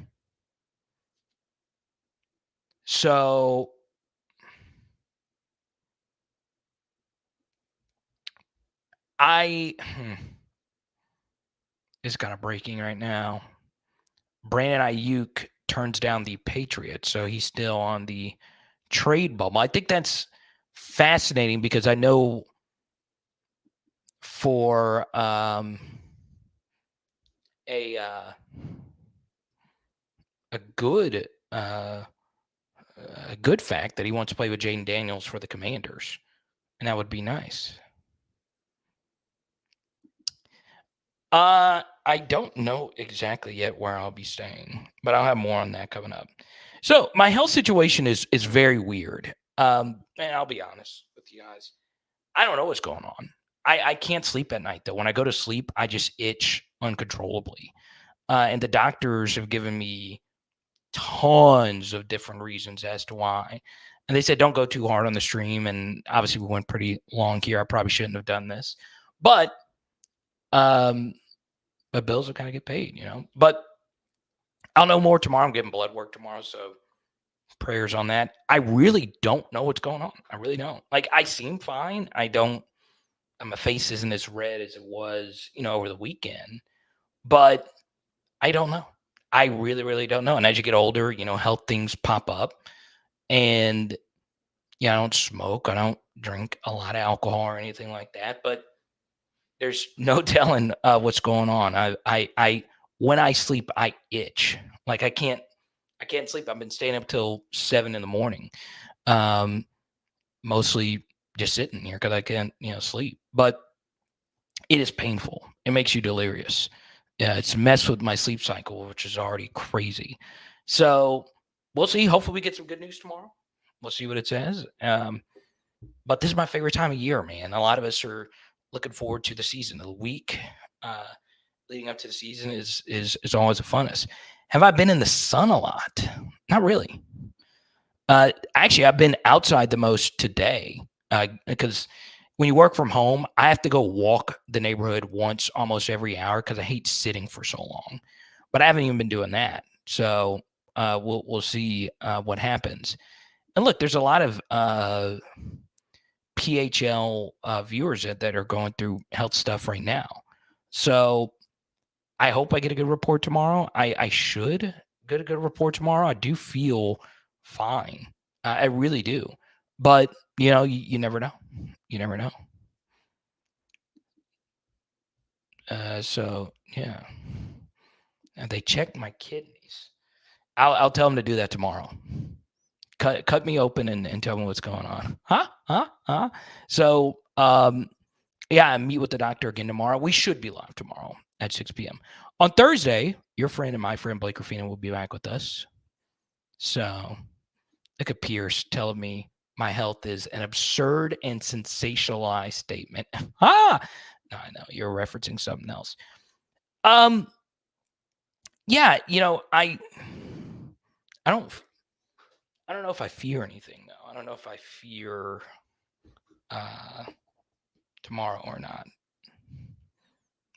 So it's kind of breaking right now. Brandon Ayuk turns down the Patriots, so he's still on the trade bubble. I think that's fascinating because I know for a good fact that he wants to play with Jaden Daniels for the Commanders, and that would be nice. I don't know exactly yet where I'll be staying, but I'll have more on that coming up. So my health situation is very weird. And I'll be honest with you guys. I don't know what's going on. I can't sleep at night, though. When I go to sleep, I just itch uncontrollably. And the doctors have given me tons of different reasons as to why. And they said, don't go too hard on the stream. And obviously we went pretty long here. I probably shouldn't have done this. But bills will kind of get paid, you know. But I'll know more tomorrow. I'm getting blood work tomorrow, so prayers on that. I really don't know what's going on. I really don't. Like, I seem fine. My face isn't as red as it was, you know, over the weekend. But I don't know. I really, really don't know. And as you get older, you know, health things pop up. And, yeah, I don't smoke. I don't drink a lot of alcohol or anything like that. But there's no telling what's going on. I when I sleep, I itch. Like I can't sleep. I've been staying up till 7 a.m. Mostly just sitting here because I can't, you know, sleep. But it is painful. It makes you delirious. Yeah, it's messed with my sleep cycle, which is already crazy. So we'll see. Hopefully we get some good news tomorrow. We'll see what it says. But this is my favorite time of year, man. A lot of us are looking forward to the season. The week leading up to the season is always the funnest. Have I been in the sun a lot? Not really. Actually, I've been outside the most today because when you work from home, I have to go walk the neighborhood once almost every hour because I hate sitting for so long. But I haven't even been doing that. So we'll see what happens. And look, there's a lot of PHL viewers that are going through health stuff right now. So I hope I get a good report tomorrow. I should get a good report tomorrow. I do feel fine. I really do. But, you know, you never know. You never know. So, yeah. And they checked my kidneys. I'll tell them to do that tomorrow. Cut me open and tell me what's going on. Huh? So, yeah, I meet with the doctor again tomorrow. We should be live tomorrow at 6 p.m. On Thursday, your friend and my friend Blake Ruffino will be back with us. So, look at Pierce telling me my health is an absurd and sensationalized statement. No, I know you're referencing something else. Yeah, you know, I don't know if I fear anything though. I don't know if I fear tomorrow or not.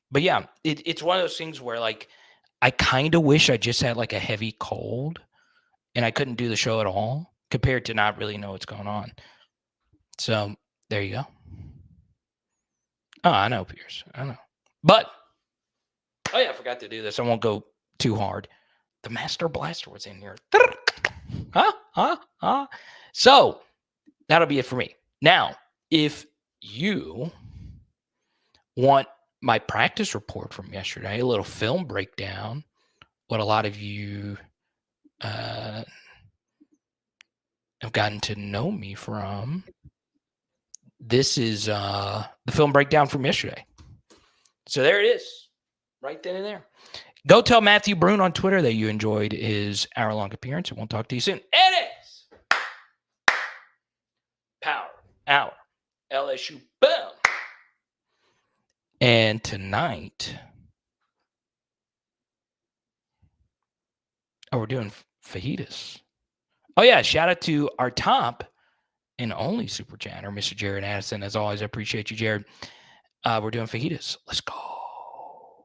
But yeah, it's one of those things where like I kind of wish I just had like a heavy cold and I couldn't do the show at all compared to not really know what's going on. So there you go. Oh, I know, Pierce. I know. But, oh yeah, I forgot to do this. I won't go too hard. The Master Blaster was in here. So, that'll be it for me. Now, if you want my practice report from yesterday, a little film breakdown, what a lot of you have gotten to know me from, this is the film breakdown from yesterday. So there it is, right then and there. Go tell Matthew Brune on Twitter that you enjoyed his hour-long appearance, and we'll talk to you soon. It is Power Hour LSU. Boom. And tonight, we're doing fajitas. Oh, yeah, shout out to our top and only super chatter, Mr. Jared Addison. As always, I appreciate you, Jared. We're doing fajitas. Let's go.